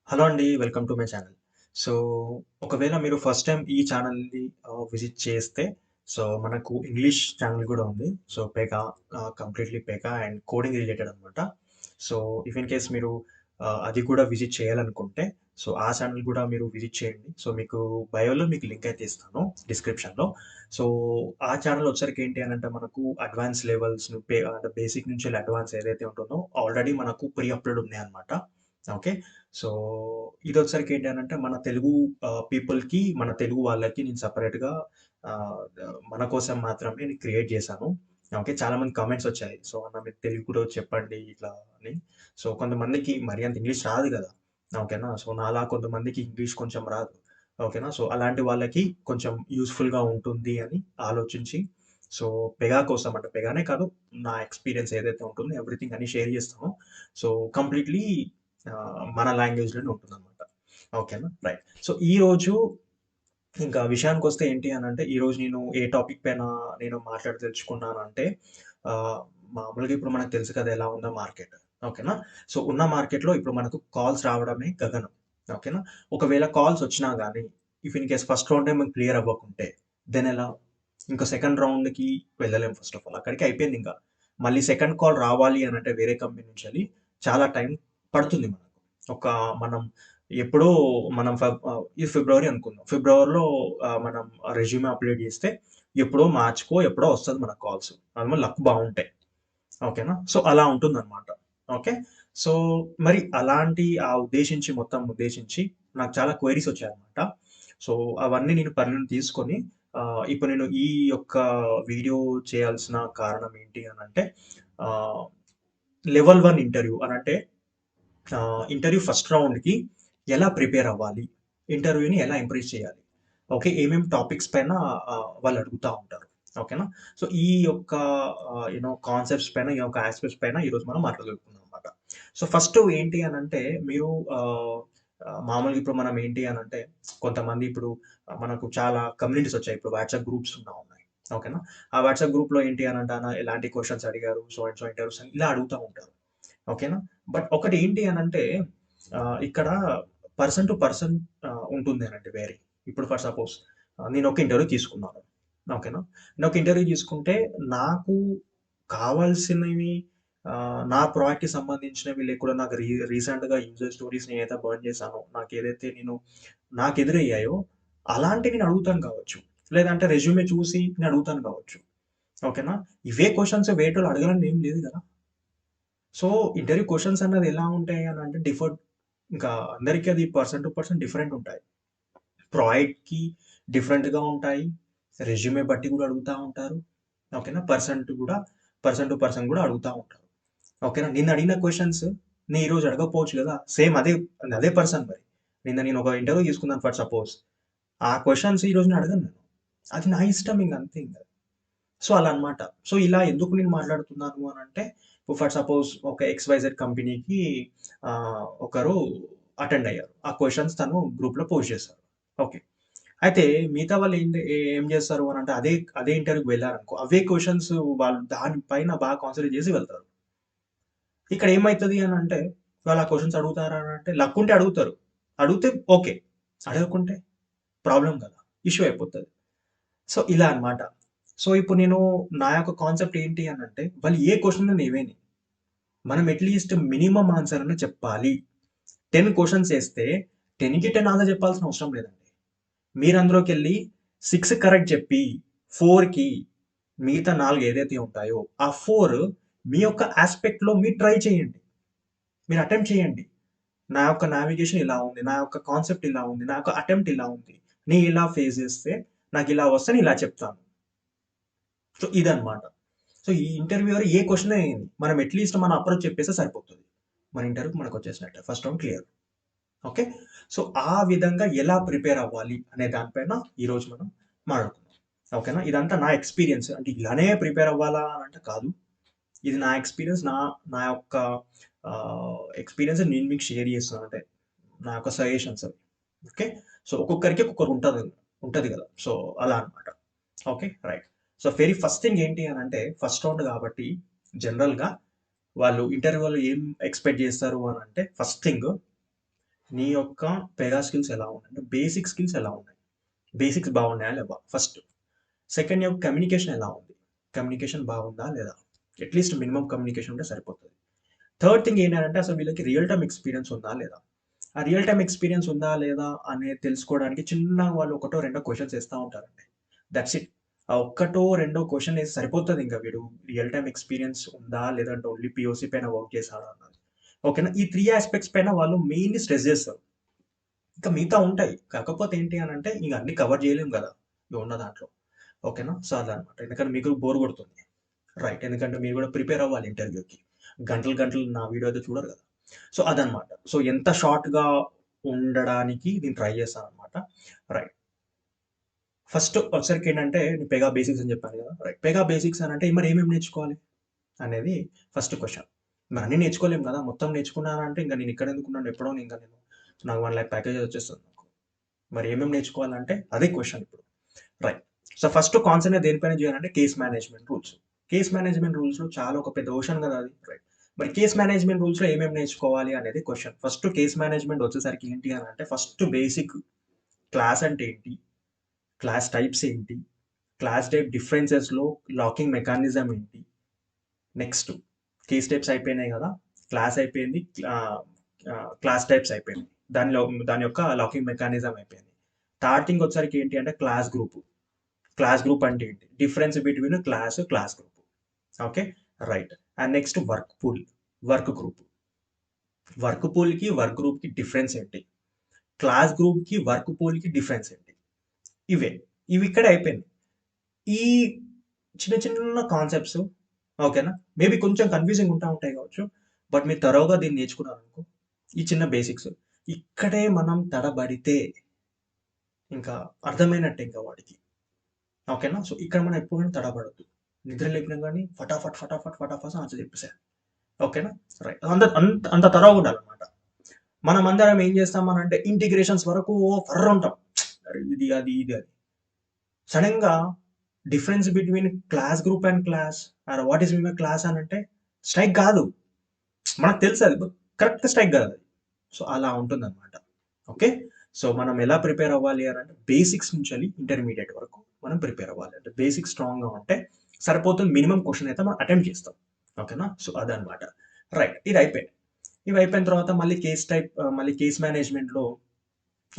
Hello అండి. Welcome to my channel. So, ఒకవేళ మీరు ఫస్ట్ టైమ్ ఈ ఛానల్‌ని విజిట్ చేస్తే, సో, మనకు ఇంగ్లీష్ ఛానల్ గూడా ఉంది. So, Pega completely Pega and coding related అనమాట. సో, ఇఫ్ ఇన్ కేస్ మీరు అది కూడా విజిట్ చేయాలనుకుంటే, సో, ఆ ఛానల్ గూడా మీరు విజిట్ చేయండి. సో, మీకు బయోలో మీకు లింక్ అయితే ఇస్తాను డిస్క్రిప్షన్‌లో. సో, ఆ ఛానల్ వచ్చరికి ఏంటి అనంటే మనకు అడ్వాన్స్ లెవెల్స్ అంటే బేసిక్ నుంచి అడ్వాన్స్ ఏదైతే ఉంటుందో ఆల్రెడీ మనకు ప్రీ అప్‌లోడ్ ఉన్నాయన్నమాట. ఓకే. సో, ఇదొచ్చేసరికి ఏంటి అనంటే మన తెలుగు పీపుల్‌కి, మన తెలుగు వాళ్ళకి నేను సెపరేట్‌గా మన కోసం మాత్రమే నేను క్రియేట్ చేశాను. ఓకే. చాలా మంది కామెంట్స్ వచ్చాయి. సో, అన్న మీకు తెలుగు కూడా చెప్పండి ఇట్లా అని. సో, కొంతమందికి మరి అంత ఇంగ్లీష్ రాదు గదా! ఓకేనా. సో, నాలా కొంతమందికి ఇంగ్లీష్ కొంచెం రాదు. ఓకేనా. సో, అలాంటి వాళ్ళకి కొంచెం యూజ్‌ఫుల్‌గా ఉంటుంది అని ఆలోచించి, సో, పెగా కోసం అంటే పెగానే కాదు, నా ఎక్స్‌పీరియన్స్ ఏదైతే ఉంటుందో ఎవ్రీథింగ్ అన్ని షేర్ చేస్తాను. సో, కంప్లీట్‌లీ మన లాంగ్వేజ్‌లోనే ఉంటుందనమాట. ఓకేనా. రైట్. సో, ఈరోజు ఇంకా విషయానికొస్తే ఏంటి అనంటే, ఈరోజు నేను ఏ టాపిక్ పైన నేను మాట్లాడదలుచుకున్నానంటే, ఆహ్, మామూలుగా ఇప్పుడు మనకు తెలుసు కదా! ఎలా ఉందో మార్కెట్. ఓకేనా. సో, ఉన్న మార్కెట్‌లో ఇప్పుడు మనకు కాల్స్ రావడమే గగనం. ఓకేనా. ఒకవేళ కాల్స్ వచ్చినా గాని, ఇఫ్ ఇన్ కేస్ ఫస్ట్ రౌండే మనకు క్లియర్ అవ్వకుంటే, దెన్ ఎలా? ఇంకా సెకండ్ రౌండ్‌కి వెళ్ళలేం ఫస్ట్ ఆఫ్ ఆల్. అక్కడికి అయిపోయిందింక. మళ్ళీ సెకండ్ కాల్ రావాలి అనంటే వేరే కంపెనీ నుంచెల్లి చాలా టైం పడుతుంది మనకు. ఒక మనం ఎప్పుడో మనం ఇది ఫిబ్రవరి అనుకుందాం. ఫిబ్రవరిలో మనం రెజ్యూమే అప్‌డేట్ చేస్తే ఎప్పుడో మార్చ్‌కో ఎప్పుడో వస్తది మనకు కాల్స్. అది మన లక్ బావుంటే. ఓకేనా. సో, అలా ఉంటుందనమాట. ఓకే. సో, మరి అలాంటి మొత్తం ఉద్దేశించి నాకు చాలా క్వెరీస్ వచ్చాయన్నమాట. సో, అవన్నీ నేను పరిగణన తీసుకొని ఇప్పుడు నేను ఈ యొక్క వీడియో చేయాల్సిన కారణం ఏంటి అనంటే ఆహ్, లెవెల్ 1 ఇంటర్వ్యూ అనంటే ఇంటర్వ్యూ ఫస్ట్ రౌండ్‌కి ఎలా ప్రిపేర్ అవ్వాలి? ఇంటర్వ్యూని ఎలా ఇంప్రెస్ చేయాలి? ఓకే. ఏమేం టాపిక్స్ పైన వాళ్ళు అడుగుతా ఉంటారు. ఓకేనా. సో, ఈ యొక్క కాన్సెప్ట్స్ పైన, ఈ యొక్క యాస్పెక్ట్స్ పైన ఈరోజు మనం మాట్లాడుకుందాం అన్నమాట. సో, ఫస్ట్ ఏంటి అనంటే మీరు మామూలుగా ఇప్పుడు మనం ఏంటి అనంటే కొంతమంది ఇప్పుడు మనకు చాలా కమ్యూనిటీస్ వచ్చాయి. ఇప్పుడు వాట్సాప్ గ్రూప్స్ ఉన్నాయి. ఓకేనా. ఆ వాట్సాప్ గ్రూప్‌లో ఏంటి అనంటే ఎలాంటి క్వెషన్స్ అడిగారు, సో అండ్ సో ఇంటర్వ్యూస్ అని ఇలా అడుగుతా ఉంటారు. ఓకేనా. బట్ ఒకటేంటి అనంటే ఇక్కడ పర్సన్ టు పర్సన్ ఉంటుంది అనండి వేరే. ఇప్పుడు ఫర్ సపోజ్ నేనొక ఇంటర్వ్యూ తీసుకున్నాను. ఓకేనా. నేనొక ఇంటర్వ్యూ తీసుకుంటే నాకు కావాల్సినవి నా ప్రాజెక్ట్‌కి సంబంధించినవి లేకుండా నాకు రీసెంట్‌గా యూజర్ స్టోరీస్ నేనైతే బర్న్ చేశానో, నాకేదైతే నాకెదురయ్యాయో అలాంటివి నేను అడుగుతాను కావచ్చు. లేదంటే రెజ్యూమే చూసి నేను అడుగుతాను కావచ్చు. ఓకేనా. ఇవే క్వెషన్స్ వేరేటోళ్ళు అడగాలని ఏం లేదు గదా! సో, ఇంటర్వ్యూ క్వెషన్స్ అన్నది ఎలా ఉంటాయి అనంటే ఇంకా అందరికి అది పర్సన్ టు పర్సన్ డిఫరెంట్ ఉంటాయి. ప్రాజెక్ట్‌కి డిఫరెంట్‌గా ఉంటాయి. రెజ్యూమే బట్టి గూడా అడుగుతా ఉంటారు. ఓకేనా. పర్సన్ టు పర్సన్ గూడా అడుగుతా ఉంటారు. ఓకేనా. నిన్నడిగిన క్వెషన్స్ నేను ఈరోజు అడగకపోవచ్చు గదా! సేమ్ అదే పర్సన్ మరి. నేను ఒక ఇంటర్వ్యూ తీసుకున్నాను ఫర్ సపోజ్. ఆ క్వెషన్స్ ఈరోజు నేను అడగను నేను. అది నా ఇష్టం ఇంగ అంతే ఇంగ. సో, అలా అన్నమాట. సో, ఇలా ఎందుకు నేను మాట్లాడుతున్నాను అనంటే, ఫర్ సపోజ్ ఒక ఎక్స్‌వైజెడ్ కంపెనీకి ఒకరు అటెండ్ అయ్యారు. ఆ క్వెషన్స్ తను గ్రూప్‌లో పోస్ట్ చేశారు. ఓకే. అయితే మిగతా వాళ్ళు ఏం చేస్తారు అనంటే అదే ఇంటర్వ్యూకి వెళ్లారనుకో, అవే క్వెషన్స్ వాళ్ళు దాని పైన బాగా కాన్సంట్రేట్ చేసి వెళ్తారు. ఇక్కడ ఏమైతది అనంటే, వాళ్ళు ఆ క్వెషన్స్ అడుగుతారా అనంటే లక్ ఉంటే అడుగుతారు. అడిగితే ఓకే. అడగకుంటే ప్రాబ్లమ్ కదా! ఇష్యూ అయిపోతది. సో, ఇలా అన్నమాట. సో, ఇప్పుడు నా యొక్క కాన్సెప్ట్ ఏంటి అనంటే, వాళ్ళు ఏ క్వెషన్ అన్నా ఏవేని, మనం అట్‌లీస్ట్ మినిమమ్ ఆన్సర్ అన్నా చెప్పాలి. 10 క్వెషన్స్ ఏస్తే 10కి 10 ఆన్సర్ చెప్పాల్సిన అవసరం లేదండి. మీరు అందులోకెళ్ళి 6 కరెక్ట్ చెప్పి, 4కి మిగతా 4 ఏదైతే ఉంటాయో, ఆ 4 మీ యొక్క యాస్పెక్ట్‌లో మీరు ట్రై చేయండి. మీరు అటెంప్ట్ చేయండి. నా యొక్క నావిగేషన్ ఇలా ఉంది. నా యొక్క కాన్సెప్ట్ ఇలా ఉంది. నా యొక్క అటెంప్ట్ ఇలా ఉంది. నేను ఇలా ఫేస్ చేస్తే, నాకిలా వస్తే నేను ఇలా చెప్తాను. సో, ఇదన్నమాట. సో, ఈ ఇంటర్వ్యూయర్ ఏ క్వెషన్ ఎయ్యని. మనం అట్‌లీస్ట్ మన అప్రోచ్ చెప్పేస్తే సరిపోతది. మన ఇంటర్వ్యూకి మనకొచ్చేసినట్టే. First round clear. Okay. So, ఆ విధంగా ఎలా ప్రిపేర్ అవ్వాలి అనే దాని పైన ఈరోజు మనం మాట్లాడుకుందాం. ఓకేనా. ఇదంతా నా ఎక్స్‌పీరియన్స్. అంటే ఇలానే ప్రిపేర్ అవ్వాలా అనంటే కాదు. ఇది నా ఎక్స్‌పీరియన్స్. నా యొక్క ఎక్స్‌పీరియన్స్ నేను మీకు షేర్ చేస్తున్నాను. అంటే నా యొక్క సజెషన్స్ అవి. ఓకే. సో, ఒక్కొక్కరికి ఒక్కొక్కటి ఉంటది గదా! సో, అలా అన్నమాట. Okay. Right. So, very first thing ఏంటి అనంటే ఫస్ట్ రౌండ్ గాబట్టి జనరల్‌గా వాళ్ళు ఇంటర్వ్యూలో ఏం ఎక్స్‌పెక్ట్ జేస్తారు అనంటే ఫస్ట్ థింగ్ నీ యొక్క పెగా స్కిల్స్ ఎలా ఉన్నాయి, అంటే బేసిక్ స్కిల్స్ ఎలా ఉన్నాయి, బేసిక్స్ బాగున్నాయా లేవా ఫస్ట్. సెకండ్ యొక్క కమ్యూనికేషన్ ఎలా ఉంది, కమ్యూనికేషన్ బాగుందా లేదా, అట్లీస్ట్ మినిమం కమ్యూనికేషన్ ఉంటే సరిపోతుంది. థర్డ్ థింగ్ ఏంటంటే అసలు వీళ్ళకి రియల్ టైమ్ ఎక్స్పీరియన్స్ ఉందా లేదా. ఆ రియల్ టైమ్ ఎక్స్పీరియన్స్ ఉందా లేదా అనేది తెలుసుకోవడానికి చిన్న వాళ్ళు ఒకటో రెండో క్వశ్చన్స్ వేస్తూ ఉంటారండి. That's it. ఆ ఒక్కటో రెండో క్వశ్చన్ వేసి సరిపోతుంది. ఇంకా వీడు రియల్ టైమ్ ఎక్స్పీరియన్స్ ఉందా లేదంటే ఓన్లీ పిఓసి పైన వర్క్ చేశాడా అన్నది. ఓకేనా, ఈ 3 ఆస్పెక్ట్స్ పైన వాళ్ళు మెయిన్లీ స్ట్రెస్ చేస్తారు. ఇంకా మిగతా ఉంటాయి, కాకపోతే ఏంటి అని అంటే ఇక అన్ని కవర్ చేయలేము కదా ఇక ఉన్న దాంట్లో. ఓకేనా, సో అదనమాట. ఎందుకంటే మీకు బోర్ కొడుతుంది, రైట్, ఎందుకంటే మీరు కూడా ప్రిపేర్ అవ్వాలి ఇంటర్వ్యూకి. గంటలు గంటలు నా వీడియో అయితే చూడరు కదా. సో అదనమాట. సో ఎంత షార్ట్గా ఉండడానికి నేను ట్రై చేస్తాను అనమాట. రైట్, ఫస్ట్ వచ్చరికి ఏంటంటే నేను పెగా బేసిక్స్ అని చెప్పాను కదా. రైట్, పెగా బేసిక్స్ అని అంటే మరి ఏమేమి నేర్చుకోవాలి అనేది ఫస్ట్ క్వశ్చన్. మరి అన్నీ నేర్చుకోలేము కదా, మొత్తం నేర్చుకున్నానంటే ఇంకా నేను ఇక్కడ ఎందుకున్నాను, ఎప్పుడో ఇంకా నేను నాకు 1 lakh ప్యాకేజ్ వచ్చేస్తుంది నాకు. మరి ఏమేమి నేర్చుకోవాలంటే అదే క్వశ్చన్ ఇప్పుడు. రైట్, సో ఫస్ట్ కాన్సెప్ట్ దేనిపైన చేయాలంటే case management rules. Case management రూల్స్లో చాలా ఒక పెద్ద ఓషన్ కదా అది. రైట్, మరి కేస్ మేనేజ్మెంట్ రూల్స్లో ఏమేమి నేర్చుకోవాలి అనేది క్వశ్చన్. ఫస్ట్ కేస్ మేనేజ్మెంట్ వచ్చేసరికి ఏంటి అని అంటే ఫస్ట్ బేసిక్ క్లాస్ అంటే ఏంటి, క్లాస్ టైప్స్ ఏంటి, క్లాస్ టైప్ డిఫరెన్సెస్లో లాకింగ్ మెకానిజం ఏంటి. నెక్స్ట్ కేస్ టైప్స్ అయిపోయినాయి కదా, క్లాస్ అయిపోయింది, క్లాస్ టైప్స్ అయిపోయింది, దానిలో దాని యొక్క లాకింగ్ మెకానిజం అయిపోయింది. థర్డ్ థింగ్ వచ్చరికి ఏంటి అంటే క్లాస్ గ్రూప్. క్లాస్ గ్రూప్ అంటే ఏంటి, difference between class class group. Okay, right. And next work pool, work group. Work పూల్కి వర్క్ గ్రూప్కి డిఫరెన్స్ ఏంటి, క్లాస్ గ్రూప్కి వర్క్ పూల్కి డిఫరెన్స్ ఏంటి. ఇవే, ఇవి ఇక్కడ అయిపోయింది. ఈ చిన్న చిన్న కాన్సెప్ట్స్, ఓకేనా, మేబీ కొంచెం కన్ఫ్యూజింగ్ ఉంటాయి కావచ్చు, బట్ మీరు తరోగా దీన్ని నేర్చుకున్నారు అనుకో, ఈ చిన్న బేసిక్స్ ఇక్కడే మనం తడబడితే ఇంకా అర్థమైనట్టే ఇంకా వాడికి. ఓకేనా, సో ఇక్కడ మనం ఎప్పుడు తడబడద్దు, నిద్ర లేపినా కానీ ఫటాఫట్ ఫటాఫట్ ఫటాఫట్ ఆన్సర్ చెప్పేసారు. ఓకేనా, రైట్, అంత తరవ ఉండాలన్నమాట. మనం అందరం ఏం చేస్తామనంటే ఇంటిగ్రేషన్స్ వరకు ఫర్ర ఉంటాం, ఇది అది ఇది అది. సడన్గా difference between class group and class or what is me class అని అంటే స్ట్రైక్ కాదు, మనకు తెలుసు అది కరెక్ట్ స్ట్రైక్ కాదు అది. సో అలా ఉంటుంది అనమాట. ఓకే, సో మనం ఎలా ప్రిపేర్ అవ్వాలి అని అంటే బేసిక్స్ నుంచి ఇంటర్మీడియట్ వరకు మనం ప్రిపేర్ అవ్వాలి. అంటే బేసిక్స్ స్ట్రాంగ్గా ఉంటే సరిపోతుంది, మినిమం క్వశ్చన్ అయితే మనం అటెంప్ట్ చేస్తాం. ఓకేనా, సో అదనమాట. రైట్, ఇది అయిపోయింది. ఇవి అయిపోయిన తర్వాత మళ్ళీ కేస్ టైప్, మళ్ళీ కేస్ మేనేజ్మెంట్లో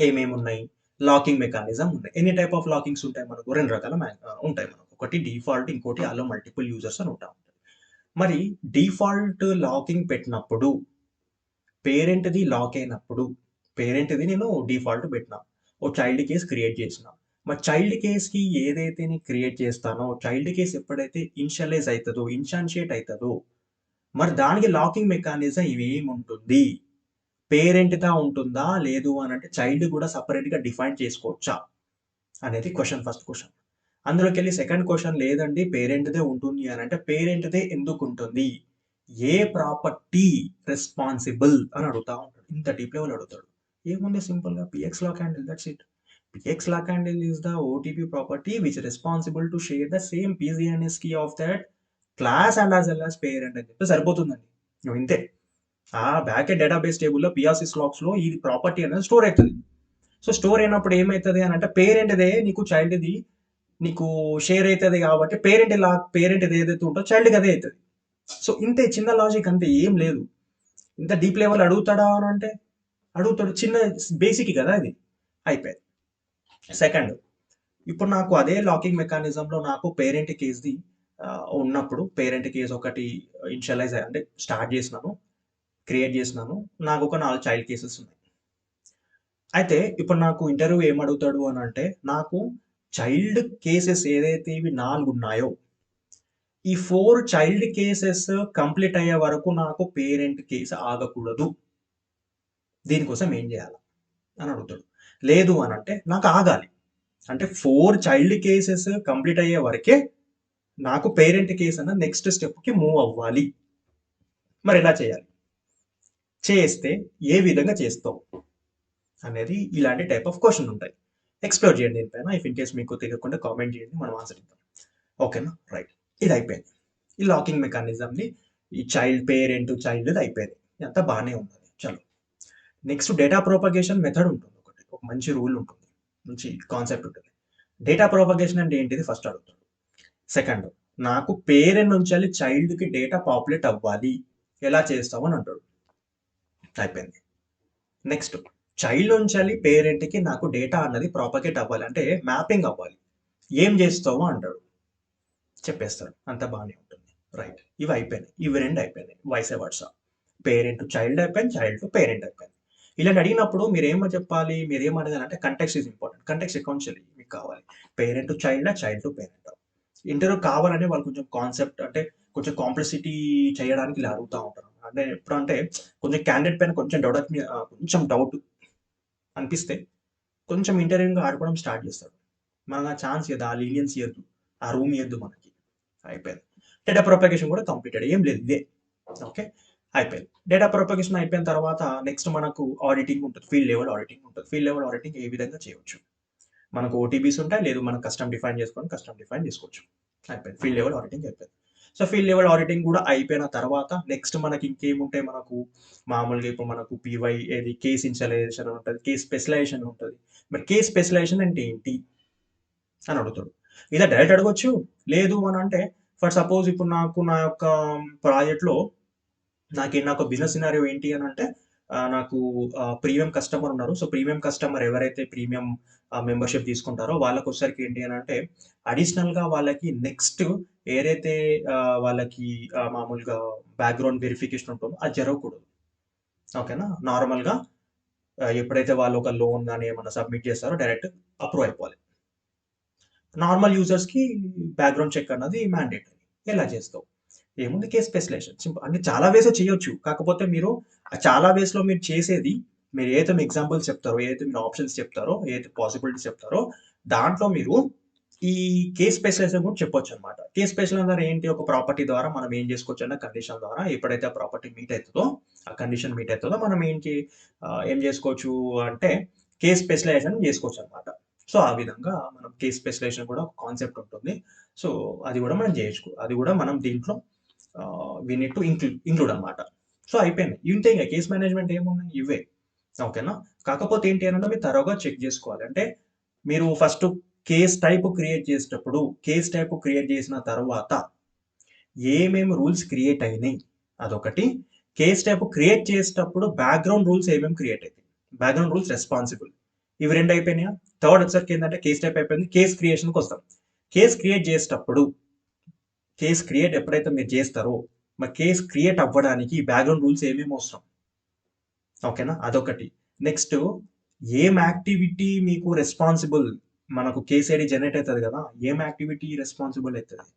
ఏమేమి ఉన్నాయి, లాకింగ్ మెకానిజం ఉన్నాయి. ఎన్ని టైప్ ఆఫ్ లాకింగ్స్ ఉంటాయి మనకు, 2 రకాల ఉంటాయి మనకు. ఒకటి డిఫాల్ట్, ఇంకోటి అలో మల్టిపుల్ యూజర్స్ అని ఉంటాయి. మరి డిఫాల్ట్ లాకింగ్ పెట్టినప్పుడు పేరెంట్ది లాక్ అయినప్పుడు, పేరెంట్ది నేను డిఫాల్ట్ పెట్టినా, ఓ చైల్డ్ కేస్ క్రియేట్ చేసిన. మరి చైల్డ్ కేస్కి ఏదైతే నేను క్రియేట్ చేస్తానో, చైల్డ్ కేస్ ఎప్పుడైతే ఇన్షియలైజ్ అవుతుందో, ఇన్షాన్షియేట్ అవుతుందో, మరి దానికి లాకింగ్ మెకానిజం ఇవేముంటుంది, పేరెంట్గా ఉంటుందా లేదు అని అంటే చైల్డ్ కూడా సపరేట్గా డిఫైన్ చేసుకోవచ్చా అనేది క్వశ్చన్, ఫస్ట్ క్వశ్చన్. అందులోకి వెళ్ళి సెకండ్ క్వశ్చన్, లేదండి పేరెంట్దే ఉంటుంది అని అంటే పేరెంట్దే ఎందుకు ఉంటుంది, ఏ ప్రాపర్టీ రెస్పాన్సిబుల్ అని అడుగుతా ఉంటాడు. ఇంత డీప్ లెవెల్ అడుగుతాడు. ఏముంది సింపుల్గా PX lock handle, that's it. PX lock handle is the OTP property which responsible to share the same PGNS key of that class and as well as parent అని చెప్పి సరిపోతుందండి. ఇంతే. ఆ బ్యాక్ ఎండ్ డేటాబేస్ టేబుల్లో పిఆర్సిస్ లాక్స్లో ఈ property అనేది store అవుతుంది. So store అయినప్పుడు ఏమవుతుంది అని అంటే పేరెంట్దే నీకు చైల్డ్ది నీకు షేర్ అవుతుంది కాబట్టి పేరెంట్ ఏదైతే ఉంటుందో చైల్డ్కి అదే అవుతుంది. సో ఇంతే, చిన్న లాజిక్, అంతే, ఏం లేదు. ఇంత డీప్ లెవెల్ అడుగుతాడా అని అంటే అడుగుతాడు, చిన్న బేసిక్ కదా అది. అయిపోయింది. సెకండ్, ఇప్పుడు నాకు అదే లాకింగ్ మెకానిజంలో నాకు పేరెంట్ కేసుది ఉన్నప్పుడు, పేరెంట్ కేసు ఒకటి ఇనిషియలైజ్ అంటే స్టార్ట్ చేసినాను, క్రియేట్ చేసినాను, నాకు ఒక 4 చైల్డ్ కేసెస్ ఉన్నాయి. అయితే ఇప్పుడు నాకు ఇంటర్వ్యూ ఏం అడుగుతాడు అని అంటే నాకు చైల్డ్ కేసెస్ ఏదైతే ఇవి 4 ఉన్నాయో, ఈ 4 చైల్డ్ కేసెస్ కంప్లీట్ అయ్యే వరకు నాకు పేరెంట్ కేసు ఆగకూడదు, దీనికోసం ఏం చేయాలి అని అడుగుతాడు. లేదు అని అంటే నాకు ఆగాలి, అంటే 4 చైల్డ్ కేసెస్ కంప్లీట్ అయ్యే వరకే నాకు పేరెంట్ కేసు అన్న నెక్స్ట్ స్టెప్కి మూవ్ అవ్వాలి. మరి ఎలా చేయాలి, చేస్తే ఏ విధంగా చేస్తావు అనేది ఇలాంటి టైప్ ఆఫ్ క్వశ్చన్ ఉంటాయి. ఎక్స్ప్లోర్ చేయండి దీనిపైన. ఇఫ్ ఇన్ కేస్ మీకు తెలియకుండా కామెంట్ చేయండి, మనం ఆన్సర్ ఇద్దాం. ఓకేనా, రైట్, ఇది అయిపోయింది. ఈ లాకింగ్ మెకానిజంని ఈ చైల్డ్ పేరెంట్ చైల్డ్ అయిపోయింది, అంతా బాగానే ఉంది. చలో, నెక్స్ట్ డేటా ప్రోపగేషన్ మెథడ్ ఉంటుంది ఒకటి. ఒక మంచి రూల్ ఉంటుంది. మంచి కాన్సెప్ట్ ఉంటుంది. డేటా ప్రోపగేషన్ అంటే ఏంటిది ఫస్ట్ అడుగుతాడు. సెకండ్, నాకు పేరెంట్ నుంచి చైల్డ్‌కి డేటా పాపులేట్ అవ్వాలి. ఎలా చేస్తావు అని అంటాడు. అయిపోయింది. నెక్స్ట్ చైల్డ్ నుంచి పేరెంట్‌కి నాకు డేటా అన్నది ప్రాపగేట్ అవ్వాలి. అంటే మ్యాపింగ్ అవ్వాలి. ఏం చేస్తావు అంటాడు. చెప్పేస్తాడు. అంతా బానే ఉంటుంది. రైట్. ఇవి అయిపోయినాయి. ఇవి 2 అయిపోయినాయి. Vice versa. Parent to child అయిపోయింది. చైల్డ్ టు పేరెంట్ అయిపోయింది. ఇలాంటి అడిగినప్పుడు మీరేమో చెప్పాలి, మీరేం అడగాలంటే context is important. Context essentially మీకు కావాలి. పేరెంట్ టు చైల్డా, చైల్డ్ టు పేరెంట్. ఇంటర్వ్యూ కావాలని వాళ్ళు కొంచెం కాన్సెప్ట్ అంటే కొంచెం కాంప్లెక్సిటీ చేయడానికి ఇలా అడుగుతా ఉంటారు. అంటే ఎప్పుడంటే కొంచెం క్యాండిడేట్ పైన కొంచెం డౌట్ అనిపిస్తే కొంచెం ఇంటర్వ్యూగా ఆడుకోవడం స్టార్ట్ చేస్తాడు. మనకు ఆ ఛాన్స్ ఇయ్యద్దు, ఆ లీనియన్స్ ఇయ్యద్దు, ఆ రూమ్ ఇయ్యద్దు మనకి. అయిపోయింది. డేటా ప్రొపగేషన్ కూడా కంప్లీటెడ్. ఏం లేదు ఇదే. ఓకే. అయిపోయింది. డేటా ప్రొపగేషన్ అయిపోయిన తర్వాత నెక్స్ట్ మనకు ఆడిటింగ్ ఉంటుంది. ఫీల్డ్ లెవెల్ ఆడిటింగ్ ఉంటుంది. ఫీల్డ్ లెవెల్ ఆడిటింగ్ ఏ విధంగా చేయొచ్చు. మనకు ఓటీబీస్ ఉంటాయి. లేదు మనం కస్టమ్ డిఫైన్ చేసుకోవచ్చు. అయిపోయింది. ఫీల్డ్ లెవెల్ ఆడిటింగ్ అయిపోయింది. సో ఫీల్డ్ లెవెల్ ఆడిటింగ్ కూడా అయిపోయిన తర్వాత నెక్స్ట్ మనకి ఇంకేముంటాయి, మనకు మామూలుగా ఇప్పుడు మనకు పీవై ఏది కేస్ ఇన్షియలైజేషన్ ఉంటుంది, కేస్ స్పెషలైజేషన్ ఉంటుంది. మరి కేస్ స్పెషలైజేషన్ అంటే ఏంటి అని అడుగుతాడు. ఇలా డైరెక్ట్ అడగొచ్చు. లేదు అని అంటే ఫర్ సపోజ్ ఇప్పుడు నాకు నా యొక్క ప్రాజెక్ట్లో నాకు బిజినెస్ సినారియో ఏంటి అని అంటే నాకు ప్రీమియం కస్టమర్ ఉన్నారు. సో ప్రీమియం కస్టమర్ ఎవరైతే ప్రీమియం మెంబర్షిప్ తీసుకుంటారో వాళ్ళకి వచ్చేసరికి ఏంటి అని అంటే అడిషనల్గా వాళ్ళకి నెక్స్ట్ ఏదైతే వాళ్ళకి మామూలుగా బ్యాక్గ్రౌండ్ వెరిఫికేషన్ ఉంటుందో అది జరగకూడదు. ఓకేనా. నార్మల్గా ఎప్పుడైతే వాళ్ళు ఒక లోన్ కానీ ఏమన్నా సబ్మిట్ చేస్తారో డైరెక్ట్ అప్రూవ్ అయిపోవాలి. నార్మల్ యూజర్స్కి బ్యాక్గ్రౌండ్ చెక్ అన్నది మ్యాండేటరీ. ఎలా చేస్తావు? ఏముంది, కేస్ స్పెషలైజేషన్ సింపుల్. అంటే చాలా వేస్ చేయొచ్చు. కాకపోతే మీరు చాలా వేస్లో మీరు చేసేది, మీరు ఏదైతే మీ ఎగ్జాంపుల్స్ చెప్తారో, ఏదైతే మీరు ఆప్షన్స్ చెప్తారో, ఏదైతే పాసిబిలిటీస్ చెప్తారో దాంట్లో మీరు ఈ కేస్ స్పెషలైజేషన్ కూడా చెప్పొచ్చు అనమాట. కేస్ స్పెషలైజేషన్ ద్వారా ఏంటి, ఒక ప్రాపర్టీ ద్వారా మనం ఏం చేసుకోవచ్చు అన్న కండిషన్ ద్వారా ఎప్పుడైతే ఆ ప్రాపర్టీ మీట్ అవుతుందో, ఆ కండిషన్ మీట్ అవుతుందో మనం ఏం చేసుకోవచ్చు అంటే కేస్ స్పెషలైజేషన్ చేసుకోవచ్చు అనమాట. సో ఆ విధంగా మనం కేస్ స్పెషలైజేషన్ కూడా ఒక కాన్సెప్ట్ ఉంటుంది. సో అది కూడా మనం చేయొచ్చు. అది కూడా మనం దీంట్లో వీ నీడ్ టు ఇంక్లూడ్ అనమాట. సో అయిపోయింది. ఇంతే. ఇంకా కేస్ మేనేజ్మెంట్ ఏమున్నాయి ఇవే. ఓకేనా. కాకపోతే ఏంటి అంటే మీరు తరోగా చెక్ చేసుకోవాలి. అంటే మీరు ఫస్ట్ కేస్ టైప్ క్రియేట్ చేసిన తర్వాత ఏమేమి రూల్స్ క్రియేట్ అయినాయి అదొకటి. కేస్ టైప్ క్రియేట్ చేసేటప్పుడు బ్యాక్గ్రౌండ్ రూల్స్ ఏమేమి క్రియేట్ అవుతాయి, బ్యాక్గ్రౌండ్ రూల్స్ రెస్పాన్సిబుల్, ఇవి 2 అయిపోయినాయా. థర్డ్ వచ్చరికి ఏంటంటే కేస్ టైప్ అయిపోయింది. కేస్ క్రియేషన్కి వస్తాం. కేస్ క్రియేట్ చేసేటప్పుడు కేస్ క్రియేట్ ఎప్పుడైతే మీరు చేస్తారో మరి కేస్ క్రియేట్ అవ్వడానికి బ్యాక్గ్రౌండ్ రూల్స్ ఏమేమి అవసరం. ఓకేనా. అదొకటి. నెక్స్ట్ ఏం యాక్టివిటీ మీకు రెస్పాన్సిబుల్, మనకు కేస్ ఐడి జనరేట్ అవుతుంది కదా, ఏం యాక్టివిటీ రెస్పాన్సిబుల్ అవుతుంది.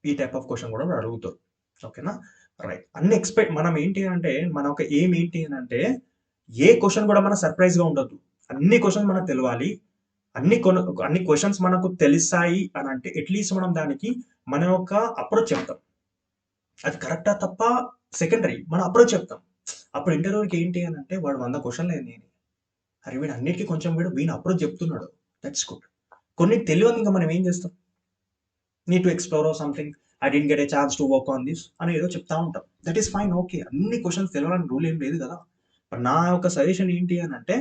ఈ టైప్ ఆఫ్ క్వశ్చన్ కూడా అడుగుతారు. ఓకేనా. రైట్. అన్ని ఎక్స్పెక్ట్ మనం ఏంటి అంటే మన ఒక ఏం ఏంటి అంటే ఏ క్వశ్చన్ కూడా మన సర్ప్రైజ్గా ఉండదు. అన్ని క్వశ్చన్ మనకు తెలియాలి. అన్ని క్వశ్చన్స్ మనకు తెలిసాయి అని అంటే అట్లీస్ట్ మనం దానికి మన యొక్క అప్రోచ్ చెప్తాం. అది కరెక్టా తప్ప సెకండరీ, మన అప్రోచ్ చెప్తాం. అప్పుడు ఇంటర్వ్యూకి ఏంటి అని అంటే వాడు 100 క్వశ్చన్లు అయింది. అరే వీడు అన్నిటికీ కొంచెం వీడు అప్రోచ్ చెప్తున్నాడు, దట్స్ గుడ్. కొన్ని తెలియదు, ఇంకా మనం ఏం చేస్తాం, need to explore something, I didn't get a chance to work on this అని ఏదో చెప్తా ఉంటాం. That is fine. ఓకే. అన్ని క్వశ్చన్స్ తెలియాలని రూల్ ఏం లేదు కదా. బట్ నా యొక్క సజెషన్ ఏంటి అని అంటే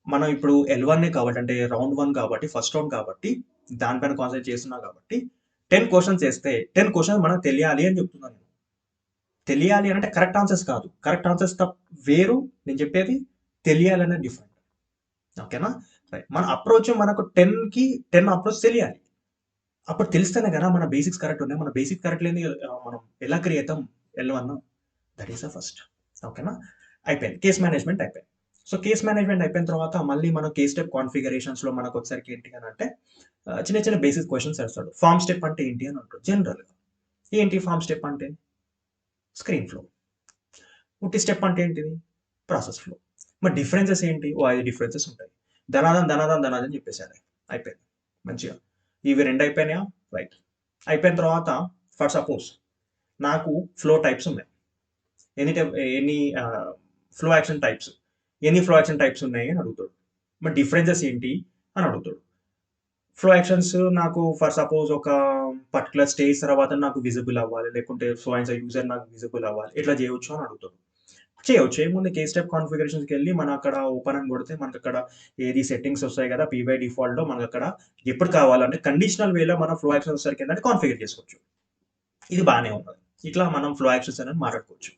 మనం ఇప్పుడు L1 కాబట్టి, అంటే రౌండ్ 1 కాబట్టి, ఫస్ట్ రౌండ్ కాబట్టి దానిపైన కాన్సన్ట్రేట్ చేస్తున్నా కాబట్టి 10 క్వశ్చన్స్ వేస్తే 10 క్వశ్చన్స్ మనకు తెలియాలి అని చెప్తున్నాను నేను. తెలియాలి అంటే కరెక్ట్ ఆన్సర్స్ కాదు. కరెక్ట్ ఆన్సర్స్ వేరు, నేను చెప్పేది తెలియాలనే డిఫరెంట్. ఓకేనా. రైట్. మన అప్రోచ్ మనకు 10కి 10 అప్రోచ్ తెలియాలి. అప్పుడు తెలిస్తేనే కదా మన బేసిక్స్ కరెక్ట్ ఉన్నాయి. మన బేసిక్ కరెక్ట్ లేని మనం ఎలా క్రియేట్ అవుతాం L1. That is the first. ఓకేనా. అయిపోయింది. కేస్ మేనేజ్మెంట్ అయిపోయింది. సో కేస్ మేనేజ్మెంట్ అయిపోయిన తర్వాత మళ్ళీ మనం కేస్ స్టెప్ కాన్ఫిగరేషన్స్లో మనకు వచ్చేసరికి ఏంటి అని అంటే చిన్న చిన్న బేసిక్ క్వశ్చన్స్ వేస్తాడు. ఫార్మ్ స్టెప్ అంటే ఏంటి అని అంటాడు. జనరల్గా ఏంటి ఫార్మ్ స్టెప్ అంటే స్క్రీన్ ఫ్లో. ఉట్టి స్టెప్ అంటే ఏంటిది ప్రాసెస్ ఫ్లో. మరి డిఫరెన్సెస్ ఏంటి, 5 డిఫరెన్సెస్ ఉంటాయి. ధనాదం చెప్పేసారు. అయిపోయింది మంచిగా. ఇవి 2 అయిపోయినాయా. రైట్. అయిపోయిన తర్వాత ఫర్ సపోజ్ నాకు ఫ్లో టైప్స్ ఉన్నాయి. ఎనీ ఫ్లో యాక్షన్ టైప్స్, ఎన్ని ఫ్లో యాక్షన్ టైప్స్ ఉన్నాయి అని అడుగుతాడు. మరి డిఫరెన్సెస్ ఏంటి అని అడుగుతాడు. ఫ్లో యాక్షన్స్ నాకు ఫర్ సపోజ్ ఒక పర్టికులర్ స్టేజ్ తర్వాత నాకు విజిబుల్ అవ్వాలి, లేకుంటే సో అండ్ సో యూజర్ నాకు విజిబుల్ అవ్వాలి, ఇట్లా చేయవచ్చు అని అడుగుతాడు. చేయొచ్చు. ఏముంది కే స్టెప్ కాన్ఫిగరేషన్స్‌కి వెళ్ళి మనం అక్కడ ఓపెన్ అని కొడితే మనకు అక్కడ ఏది సెట్టింగ్స్ వస్తాయి కదా! పీ బై డిఫాల్ట్‌లో మనకు అక్కడ ఎప్పుడు కావాలంటే కండిషనల్ వేలో మనం ఫ్లో యాక్షన్స్ వచ్చేసరికి ఏంటంటే కాన్ఫిగర్ చేసుకోవచ్చు. ఇది బానే ఉన్నది. ఇట్లా మనం ఫ్లో యాక్షన్స్ అనేది మాట్లాడుకోవచ్చు.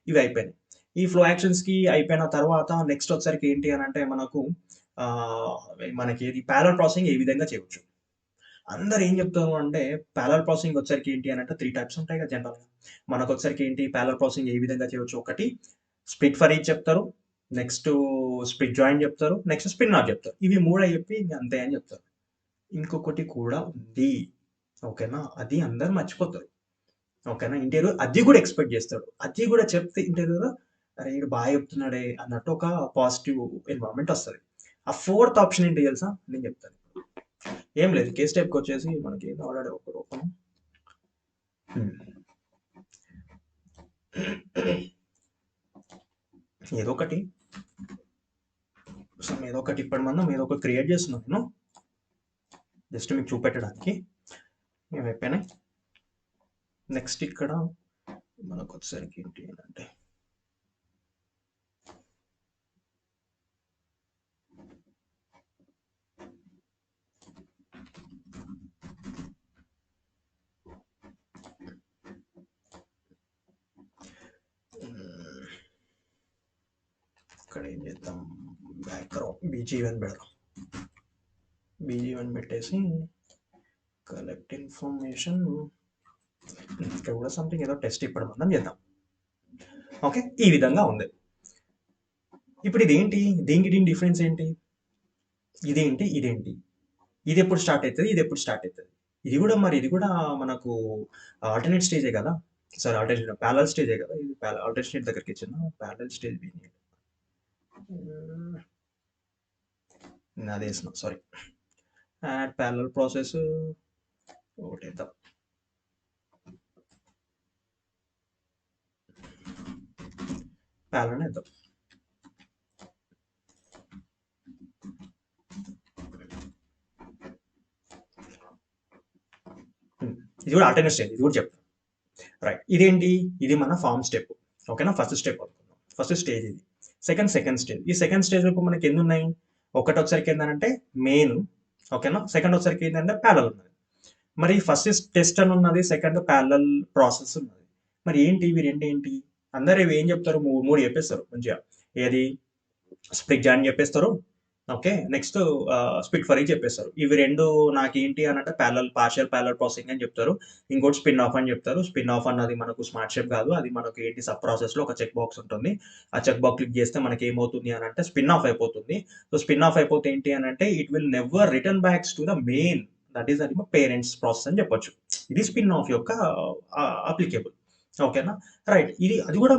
ఇవి అయిపోయినాయి. ఈ ఫ్లో యాక్షన్స్‌కి అయిపోయిన తర్వాత నెక్స్ట్ వచ్చేసరికి ఏంటి అనంటే మనకు ఆహ్, మనకి ఏది పారలెల్ ప్రాసెసింగ్ ఏ విధంగా చేయొచ్చు. అందరూ ఏం చెప్తారు అంటే పారలెల్ ప్రాసెసింగ్ వచ్చేసరికి ఏంటి అనంటే 3 టైప్స్ ఉంటాయి కదా జనరల్‌గా. మనకొచ్చేసరికి ఏంటి పారలెల్ ప్రాసెసింగ్ ఏ విధంగా చేయొచ్చు. ఒకటి స్ప్లిట్ ఫర్ ఈచ్ చెప్తారు. నెక్స్టు స్ప్లిట్ జాయిన్ చెప్తారు. నెక్స్ట్ స్పిన్ ఆఫ్ చెప్తారు. ఇవి మూడే చెప్పి ఇంక అంతే అని చెప్తారు. ఇంకొకటి కూడా ఉంది. ఓకేనా? అది అందరూ మర్చిపోతారు. ఓకేనా? ఇంటర్వ్యూ అది కూడా ఎక్స్‌పెక్ట్ చేస్తాడు. అది కూడా చెప్తే ఇంటర్వ్యూలో అరే! ఈడు బాగా చెప్తున్నాడే అన్నట్టు ఒక పాజిటివ్ ఎన్విరాన్మెంట్ వస్తది. ఆ ఫోర్త్ ఆప్షన్ ఏంటి తెలుసా? నేను చెప్తాను. ఏం లేదు. కేస్ టైప్‌కొచ్చేసి మనకి ఆల్రెడీ ఒకటి ఓపెన్ ఏదో ఒకటి ఏదో ఒకటి ఇప్పటి మనం ఏదో ఒకటి క్రియేట్ చేస్తున్నాను నేను. జస్ట్ మీకు చూపెట్టడానికి. ఇవి అయిపోయినాయి. నెక్స్ట్ ఇక్కడ మనకొచ్చేసరికి ఏంటి అంటే ఇక్కడ ఏం చేద్దాం బ్యాక్‌గ్రౌండ్ బీజీ1 పెడదాం. బీజీ1 పెట్టేసి కలెక్ట్ ఇన్ఫర్మేషన్ ఇక్కడ కూడా సంథింగ్ ఏదో టెస్ట్ ఇప్పుడు మనం చేద్దాం. ఓకే ఈ విధంగా ఉంది. ఇప్పుడు ఇదేంటి దీనికి దీని డిఫరెన్స్ ఏంటి? ఇదేంటి ఇదేంటి ఇది ఎప్పుడు స్టార్ట్ అవుతుంది ఇది ఎప్పుడు స్టార్ట్ అవుతుంది ఇది కూడా మరి ఇది కూడా మనకు ఆల్టర్నేట్ స్టేజే కదా సార్ ఆల్టర్నేట్ ప్యారల్ స్టేజే కదా ఇది ఆల్టర్నేట్ స్టేజ్ దగ్గరికి ఇచ్చిన ప్యారల్ స్టేజ్ అదే సారీ యాడ్ ప్యారల్ ప్రాసెస్ ఒకటి ఇద్దాం ప్యారల్ ఇద్దాం ఇది కూడా ఆల్టర్నేట్ స్టేజ్ ఇది కూడా చెప్తాను రైట్ ఇదేంటి ఇది మన ఫార్మ్ స్టెప్ ఓకేనా ఫస్ట్ స్టెప్ అనుకుందాం ఫస్ట్ స్టేజ్ ఇది సెకండ్ స్టేజ్ ఈ సెకండ్ స్టేజ్ వరకు మనకి ఎన్ని ఉన్నాయి ఒకటి వచ్చరికి ఏంటంటే మెయిన్ ఓకేనా సెకండ్ వచ్చరికి ఏంటంటే ప్యారల్ ఉన్నది మరి ఫస్ట్ టెస్ట్ అని ఉన్నది సెకండ్ ప్యారల్ ప్రాసెస్ ఉన్నది మరి ఏంటి ఇవి రెండు ఏంటి అందరు ఇవి ఏం చెప్తారు మూడు చెప్పేస్తారు మంచిగా ఏది స్ప్లిట్ జాయిన్ చెప్పేస్తారు ఓకే నెక్స్ట్ స్పిట్ ఫర్ చెప్పేస్తారు ఇవి రెండు నాకు ఏంటి అని అంటే పార్షియల్ ప్యారల్ ప్రాసెసింగ్ అని చెప్తారు ఇంకోటి స్పిన్ ఆఫ్ అని చెప్తారు స్పిన్ ఆఫ్ అన్నది మనకు స్మార్ట్ షేప్ కాదు అది మనకు ఏంటి సబ్ ప్రాసెస్ లో ఒక చెక్ బాక్స్ ఉంటుంది ఆ చెక్ బాక్స్ క్లిక్ చేస్తే మనకి ఏమవుతుంది అని అంటే స్పిన్ ఆఫ్ అయిపోతుంది సో స్పిన్ ఆఫ్ అయిపోతే ఏంటి అని అంటే it will never return backs to the main that is అది పేరెంట్స్ ప్రాసెస్ అని చెప్పొచ్చు ఇది స్పిన్ ఆఫ్ యొక్క అప్లికేబుల్ ఓకేనా రైట్ ఇది అది కూడా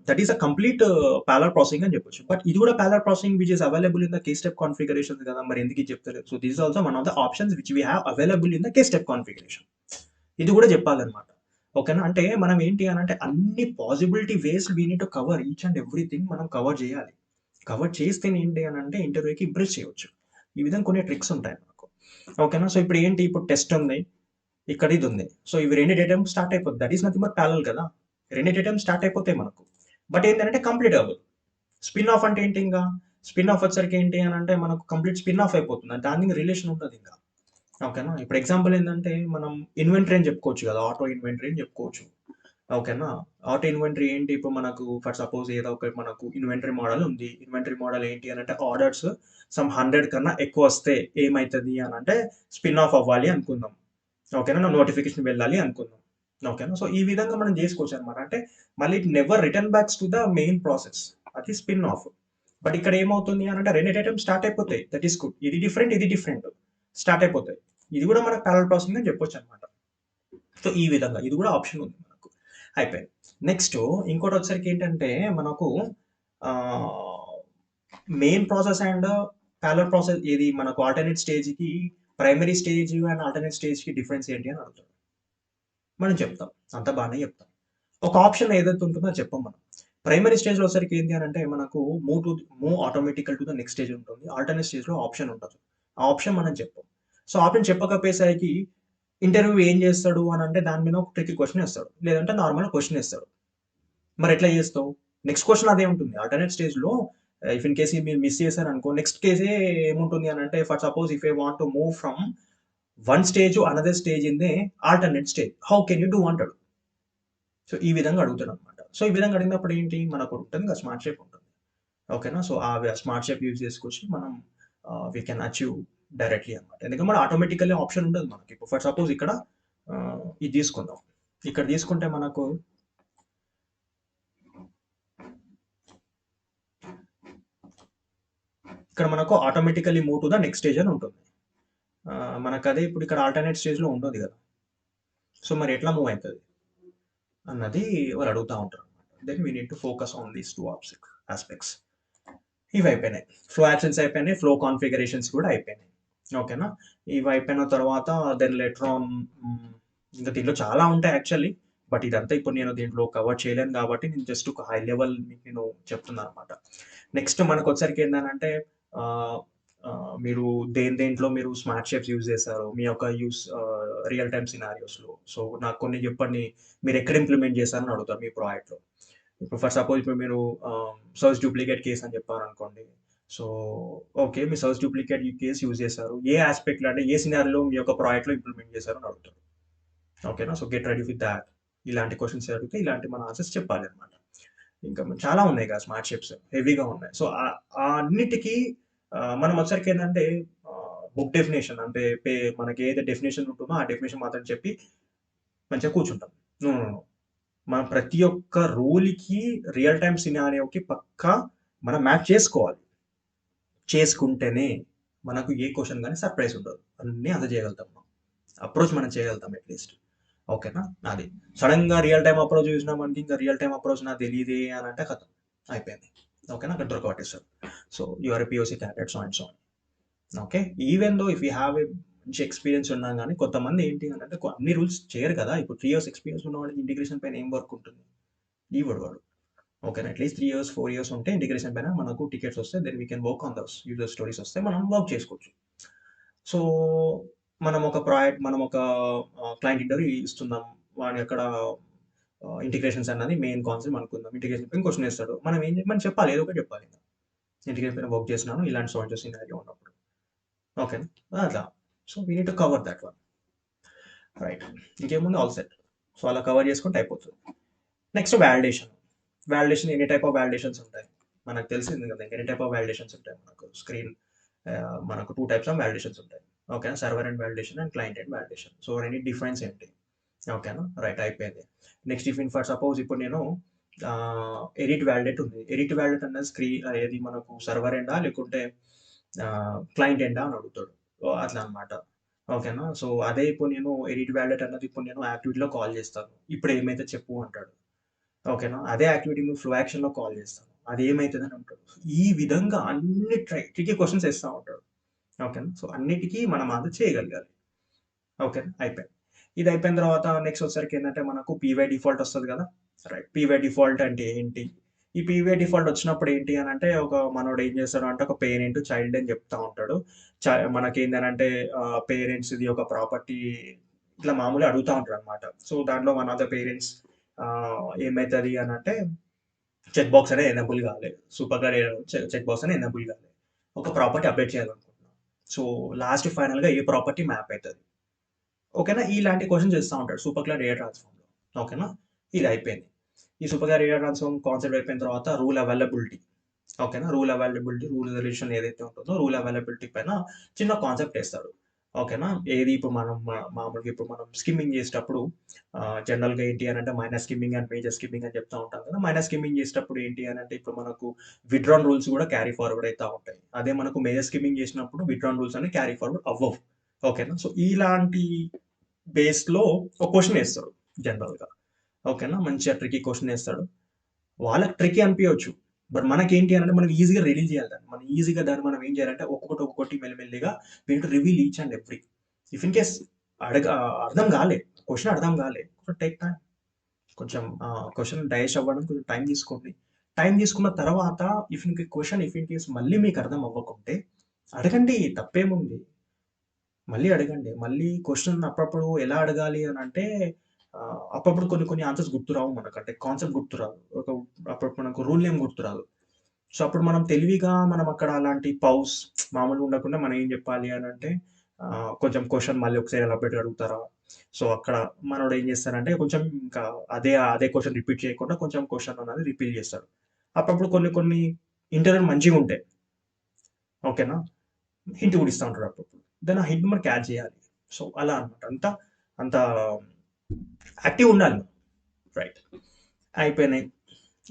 that is a complete parallel processing అని చెప్పొచ్చు బట్ ఇది కూడా parallel processing which is available in the K step configuration కదా మరి ఎందుకు ఇది చెప్తారు so this also one of the options which we have available in the K step configuration ఇది కూడా చెప్పాలన్నమాట ఓకేనా అంటే మనం ఏంటి అని అంటే అన్ని possibility ways we need to cover each and everything మనం కవర్ చేయాలి కవర్ చేస్తే ఏంటి అని అంటే ఇంటర్వ్యూకి ఇంప్రెస్ చేయవచ్చు ఈ విధంగా కొన్ని ట్రిక్స్ ఉంటాయి మనకు ఓకేనా సో ఇప్పుడు ఏంటి ఇప్పుడు టెస్ట్ ఉంది ఇక్కడ ఇది ఉంది సో ఇవి రెండు డేటా స్టార్ట్ అయిపోతుంది that is nothing but parallel కదా రెండు డేటా స్టార్ట్ అయిపోతాయి మనకు బట్ ఏంటంటే కంప్లీట్ అవ్వదు స్పిన్ ఆఫ్ అంటే ఏంటి ఇంకా స్పిన్ ఆఫ్ వచ్చరికి ఏంటి అని అంటే మనకు కంప్లీట్ స్పిన్ ఆఫ్ అయిపోతుంది దానికి రిలేషన్ ఉంటుంది ఇంకా ఓకేనా ఇప్పుడు ఎగ్జాంపుల్ ఏంటంటే మనం ఇన్వెంటరీ అని చెప్పుకోవచ్చు కదా ఆటో ఇన్వెంటరీ అని చెప్పుకోవచ్చు ఓకేనా ఆటో ఇన్వెంటరీ ఏంటి ఇప్పుడు మనకు ఫర్ సపోజ్ ఏదో ఒక మనకు ఇన్వెంటరీ మోడల్ ఉంది ఇన్వెంటరీ మోడల్ ఏంటి అని అంటే ఆర్డర్స్ సమ్ 100 కన్నా ఎక్కువ వస్తే ఏమవుతుంది అని అంటే స్పిన్ ఆఫ్ అవ్వాలి అనుకుందాం ఓకేనా నోటిఫికేషన్ వెళ్ళాలి అనుకుందాం ఓకేనా సో ఈ విధంగా మనం చేసుకోవచ్చు అనమాట అంటే మళ్ళీ it never return backs to the main process అది స్పిన్ ఆఫ్ బట్ ఇక్కడ ఏమవుతుంది అని అంటే రెండు ఐటమ్స్ స్టార్ట్ అయిపోతాయి దట్ ఈస్ గుడ్ ఇది డిఫరెంట్ స్టార్ట్ అయిపోతాయి ఇది కూడా మనకు ప్యారల్ ప్రాసెసింగ్ అని చెప్పొచ్చు అనమాట సో ఈ విధంగా ఇది కూడా ఆప్షన్ ఉంది మనకు అయిపోయింది నెక్స్ట్ ఇంకోటి వచ్చరికి ఏంటంటే మనకు main process and parallel process ఇది మనకు ఆల్టర్నేట్ స్టేజ్కి ప్రైమరీ స్టేజ్ అండ్ ఆల్టర్నేట్ స్టేజ్కి డిఫరెన్స్ ఏంటి అని అడుగుతాం మనం చెప్తాం అంత బాగానే చెప్తాం ఒక ఆప్షన్ ఏదైతే ఉంటుందో చెప్పం మనం ప్రైమరీ స్టేజ్లో వచ్చరికి ఏంటి అని అంటే మనకు move automatical to the next stage ఉంటుంది ఆల్టర్నేట్ స్టేజ్లో ఆప్షన్ ఉంటుంది ఆ ఆప్షన్ మనం చెప్పం సో ఆప్షన్ చెప్పకపోయేసరికి ఇంటర్వ్యూ ఏం చేస్తాడు అని అంటే దాని మీద ఒక ట్రిక్ క్వశ్చన్ ఇస్తాడు లేదంటే నార్మల్ క్వశ్చన్ ఇస్తాడు మరి ఎట్లా చేస్తావు నెక్స్ట్ క్వశ్చన్ అదే ఉంటుంది. ఆల్టర్నేట్ స్టేజ్‌లో ఇఫ్ ఇన్ కేస్ మీరు మిస్ చేశారనుకో నెక్స్ట్ కేసే ఏముంటుంది అనంటే for suppose if I want to move from one stage to another stage in the alternate stage. How can you do అంటాడు. సో, ఈ విధంగా అడుగుతాడనమాట. సో, ఈ విధంగా అడిగినప్పుడు ఏంటి మనకు ఉంటుంది కదా! స్మార్ట్ షేప్ ఉంటుంది. ఓకేనా? సో, ఆ స్మార్ట్ షేప్ యూజ్ చేసుకొచ్చి మనం వి కెన్ అచీవ్ డైరెక్ట్‌లీ అనమాట. ఎందుకంటే మన ఆటోమేటికల్లీ ఆప్షన్ ఉండదు మనకి. ఫర్ సపోజ్ ఇక్కడ ఇది తీసుకుందాం. ఇక్కడ తీసుకుంటే మనకు ఇక్కడ మనకు automatically move to the next stage అని ఉంటుంది. మనకదే ఇప్పుడు ఇక్కడ ఆల్టర్నేట్ స్టేజ్‌లో ఉండదు కదా! సో, మరి ఎట్లా మూవ్ అయితది? అన్నది వాళ్ళు అడుగుతా ఉంటారనమాట. Then we need to focus on these 2 aspects. ఇవి అయిపోయినాయి. ఫ్లో యాక్షన్స్ అయిపోయినాయి. ఫ్లో కాన్ఫిగరేషన్స్ కూడా అయిపోయినాయి. ఓకేనా? ఇవి అయిపోయిన తర్వాత దెన్ లేటర్ ఆన్ ఇంకా దీంట్లో చాలా ఉంటాయి యాక్చువల్లీ. బట్ ఇదంతా ఇప్పుడు నేను దీంట్లో కవర్ చేయలేను కాబట్టి నేను జస్ట్ ఒక హై లెవెల్ మీకు నేను చెప్తున్నాననమాట. నెక్స్ట్ మనకొచ్చేసరికి ఏందనంటే మీరు దేంట్లో మీరు స్మార్ట్ షేప్స్ యూజ్ చేశారు? మీ యొక్క రియల్ టైమ్ సినారియోస్‌లో. సో, నాకు కొన్ని చెప్పండి. మీరెక్కడ ఇంప్లిమెంట్ చేశారని అడుగుతారు మీ ప్రాజెక్ట్‌లో. ఇప్పుడు ఫర్ సపోజ్ ఇప్పుడు మీరు సర్చ్ డూప్లికేట్ కేస్ అని చెప్పారనుకోండి. So, okay. మీరు సర్చ్ డూప్లికేట్ కేస్ యూజ్ చేశారు. ఏ యాస్పెక్ట్‌లో అంటే ఏ సినారియోలో మీ యొక్క ప్రాజెక్ట్‌లో ఇంప్లిమెంట్ చేశారు అని అడుగుతారు. ఓకేనా? So, get ready with thought. ఇలాంటి క్వెషన్స్ అడిగితే ఇలాంటి మన ఆన్సర్స్ చెప్పాలనమాట. ఇంకా చాలా ఉన్నాయి కదా! స్మార్ట్ షేప్స్ హెవీగా ఉన్నాయి. సో, ఆ అన్నిటికి మనం వచ్చరికి ఏందంటే బుక్ డెఫినిషన్ అంటే మనకి ఏదైతే డెఫినిషన్ ఉంటుందో ఆ డెఫినిషన్ మాత్రం చెప్పి మంచిగా కూర్చుంటాం. No, no, no. మన ప్రతి ఒక్క రూల్‌కి రియల్ టైమ్ సినారియోకి పక్కా మనం మ్యాచ్ చేసుకోవాలి. చేసుకుంటేనే మనకు ఏ క్వెషన్ గాని సర్ప్రైజ్ ఉండదు. అన్నీ ఆన్సర్ చేయగలుగుతాం మనం. అప్రోచ్ మనం చేయగలుగుతాం అట్‌లీస్ట్. ఓకేనా? అది. సడెన్‌గా రియల్ టైమ్ అప్రోచ్ చూసినామంటే ఇంకా రియల్ టైమ్ అప్రోచ్ నాకు తెలీదే అని అంటే ఖతం. అయిపోయింది. ఓకేనా? అక్కడ దొరకబట్టేస్తారు. So, you are a POC candidate so and so. Okay. Even though if you have a మంచి ఎక్స్‌పీరియన్స్ ఉన్నా గాని కొంతమంది ఏంటి అనంటే అన్ని రూల్స్ చేయరు కదా! ఇప్పుడు 3 ఇయర్స్ ఎక్స్‌పీరియన్స్ ఉన్నవాడికి ఇంటిగ్రేషన్ పైన ఏం వర్క్ ఉంటుంది? ఇవ్వడు వాడు. ఓకేనా? అట్‌లీస్ట్ 3 ఇయర్స్, 4 ఇయర్స్ ఉంటే ఇంటిగ్రేషన్ పైన మనకు టికెట్స్ వస్తాయి. Then we can work on those user stories వస్తాయి. మనం వర్క్ చేసుకోవచ్చు. సో, మనం ఒక క్లయింట్ ఇంటర్వ్యూ ఇస్తున్నాం. వాడు అక్కడ ఇంటిగ్రేషన్స్ అన్నది మెయిన్ కాన్సెప్ట్ అనుకుందాం. ఇంటిగ్రేషన్ పైన క్వెషన్ ఏస్తాడు. మనం చెప్పాలి. ఏదో ఒకటి చెప్పాలి. ఇంటిగ్రేషన్ పైన వర్క్ చేస్తున్నాను. ఇలాంటి సో అండ్ సో సినారియో ఉన్నప్పుడు. ఓకేనా? అట్లా. So, we need to cover that one. Right. ఇంకేముంది ఆల్ సెట్. సో, అలా కవర్ చేసుకుంటే అయిపోతుంది. Next validation. వాలిడేషన్ ఎన్ని టైప్ ఆఫ్ వాలిడేషన్స్ ఉంటాయి. మనకు తెలిసింది కదా! ఎన్ని టైప్ ఆఫ్ వాలిడేషన్స్ ఉంటాయి మనకు. మనకు 2 టైప్స్ ఆఫ్ వాలిడేషన్స్ ఉంటాయి. ఓకేనా? Server end validation and client end validation. So, రెండిటి డిఫరెన్స్ ఏంటి? ఓకేనా? రైట్ అయిపోయింది. నెక్స్ట్ ఫర్ సపోజ్ ఇప్పుడు నేను ఎడిట్ వాలిడేట్ ఉంది. ఎడిట్ వాలిడేట్ అన్నది ఏది మనకు సర్వర్ ఎండా లేకుంటే క్లయింట్ ఎండా అని అడుగుతాడు. అట్లా అనమాట. ఓకేనా? సో, అదే ఇప్పుడు నేను ఎడిట్ వాలిడేట్ అన్నది ఇప్పుడు నేను యాక్టివిటీలో కాల్ చేస్తాను. ఇప్పుడు ఏమైతే చెప్పు అంటాడు. ఓకేనా? అదే యాక్టివిటీ నువ్వు ఫ్లో యాక్షన్‌లో కాల్ చేస్తావు. అది ఏమైతదని అంటాడు. ఈ విధంగా అన్ని ట్రిక్కీ క్వెషన్స్ ఏస్తా ఉంటాడు. ఓకేనా? సో, అన్నిటికి మనం ఆన్సర్ చేయగలగాలి. ఓకేనా? అయిపోయింది. ఇది అయిపోయిన తర్వాత నెక్స్ట్ వచ్చేసరికి ఏంటంటే మనకు పీవై డిఫాల్ట్ వస్తది కదా! రైట్. పీవై డిఫాల్ట్ అంటే ఏంటి? ఈ పీవై డిఫాల్ట్ వచ్చినప్పుడు ఏంటి అనంటే మనోడు ఏం చేస్తాడు అంటే ఒక పేరెంట్, చైల్డ్ అని చెప్తా ఉంటాడు. మనకేందనంటే పేరెంట్స్‌ది ఒక ప్రాపర్టీ ఇట్లా మామూలుగా అడుగుతా ఉంటారనమాట. సో, దాంట్లో వన్ ఆఫ్ ద పేరెంట్స్ ఏమైతది అనంటే చెక్ బాక్స్ అనేది ఎనేబుల్ కాలేదు. సూపర్‌గా చెక్ బాక్స్ అనేది ఎనేబుల్ కాలేదు. ఒక ప్రాపర్టీ అప్డేట్ చేయాలనుకుంటున్నాం. సో, లాస్ట్ ఫైనల్‌గా ఏ ప్రాపర్టీ మ్యాప్ అయితది. ఓకేనా? ఇలాంటి క్వెషన్స్ చేస్తా ఉంటాడు సూపర్ క్లాడ్ ఏఐ ట్రాన్స్‌ఫార్మ్‌లో. ఓకేనా? ఇది అయిపోయింది. ఈ సూపర్ క్లాడ్ ఏఐ ట్రాన్స్‌ఫార్మ్ కాన్సెప్ట్ అయిపోయిన తర్వాత రూల్ అవైలబిలిటీ. ఓకేనా? రూల్ అవైలబిలిటీ, రూల్ రిలేషన్ ఏదైతే ఉంటుందో రూల్ అవైలబిలిటీ పైన చిన్న కాన్సెప్ట్ ఏస్తాడు. ఓకేనా? ఏది ఇప్పుడు మనం మామూలుగా ఇప్పుడు మనం స్కిమ్మింగ్ చేసేటప్పుడు జనరల్‌గా ఏంటి అనంటే minor skimming and major skimming అని చెప్తా ఉంటాం కదా! మైనర్ స్కిమ్మింగ్ చేసేటప్పుడు ఏంటి అనంటే ఇప్పుడు మనకు విత్‌డ్రాన్ రూల్స్ కూడా క్యారీ ఫార్వర్డ్ అయితా ఉంటాయి. అదే మనకు మేజర్ స్కిమ్మింగ్ చేసినప్పుడు విత్‌డ్రాన్ రూల్స్ అనేవి క్యారీ ఫార్వర్డ్ అవ్వవు. ఓకేనా? సో, ఇలాంటి బేస్‌లో ఒక క్వెషన్ ఏస్తాడు జనరల్‌గా. ఓకేనా? మంచిగా ట్రిక్కీ క్వెషన్ ఏస్తాడు. వాళ్ళకి ట్రిక్కీ అనిపియొచ్చు. బట్ మనకేంటి అనంటే మనం ఈజీగా రిలీజ్ చేయాలి దాన్ని. మనం ఈజీగా దాన్ని మనం ఏం చేయాలంటే ఒక్కొక్కటి మెల్లిమెల్లిగా we need to reveal each and every. If in case అర్థం కాలే, క్వెషన్ అర్థం కాలే, టేక్ టైమ్. కొంచెం క్వెషన్ డైజెస్ట్ అవ్వడానికి కొంచెం టైం తీసుకోండి. టైం తీసుకున్న తర్వాత ఇఫ్ ఇన్ కేస్ మళ్ళీ మీకు అర్థం అవ్వకుంటే అడగండి. తప్పేముంది? మళ్ళీ అడగండి. మళ్ళీ క్వెషన్ అప్పుడప్పుడు ఎలా అడగాలి అనంటే అప్పుడప్పుడు కొన్ని ఆన్సర్స్ గుర్తురావు మనకు. అంటే కాన్సెప్ట్ గుర్తురాదు. అప్పుడు మనకు రూల్ నేమ్ గుర్తురాదు. సో, అప్పుడు మనం తెలివిగా మనం అక్కడ అలాంటి మామూలుగా ఉండకుండా మనం ఏం జెప్పాలి అనంటే కొంచెం క్వెషన్ మళ్ళీ ఒకసారి ఎలాబొరేట్‌గా అడుగుతారా? సో, అక్కడ మనోడు ఏం జేస్తారంటే కొంచెం ఇంకా అదే క్వెషన్ రిపీట్ చేయకుండా కొంచెం క్వెషన్ అనేది రిపీట్ జేస్తాడు. అప్పుడప్పుడు కొన్ని ఇంటర్వ్యూలు మంచిగుంటాయి. ఓకేనా? హింట్ గూడా ఇస్తా ఉంటాడు అప్పుడప్పుడు. దెన్ ఆ హింట్ మనం క్యాచ్ జేయాలి. సో, అలా అన్నమాట. అంత యాక్టివ్‌గా ఉండాలి. రైట్. అయిపోయినాయి.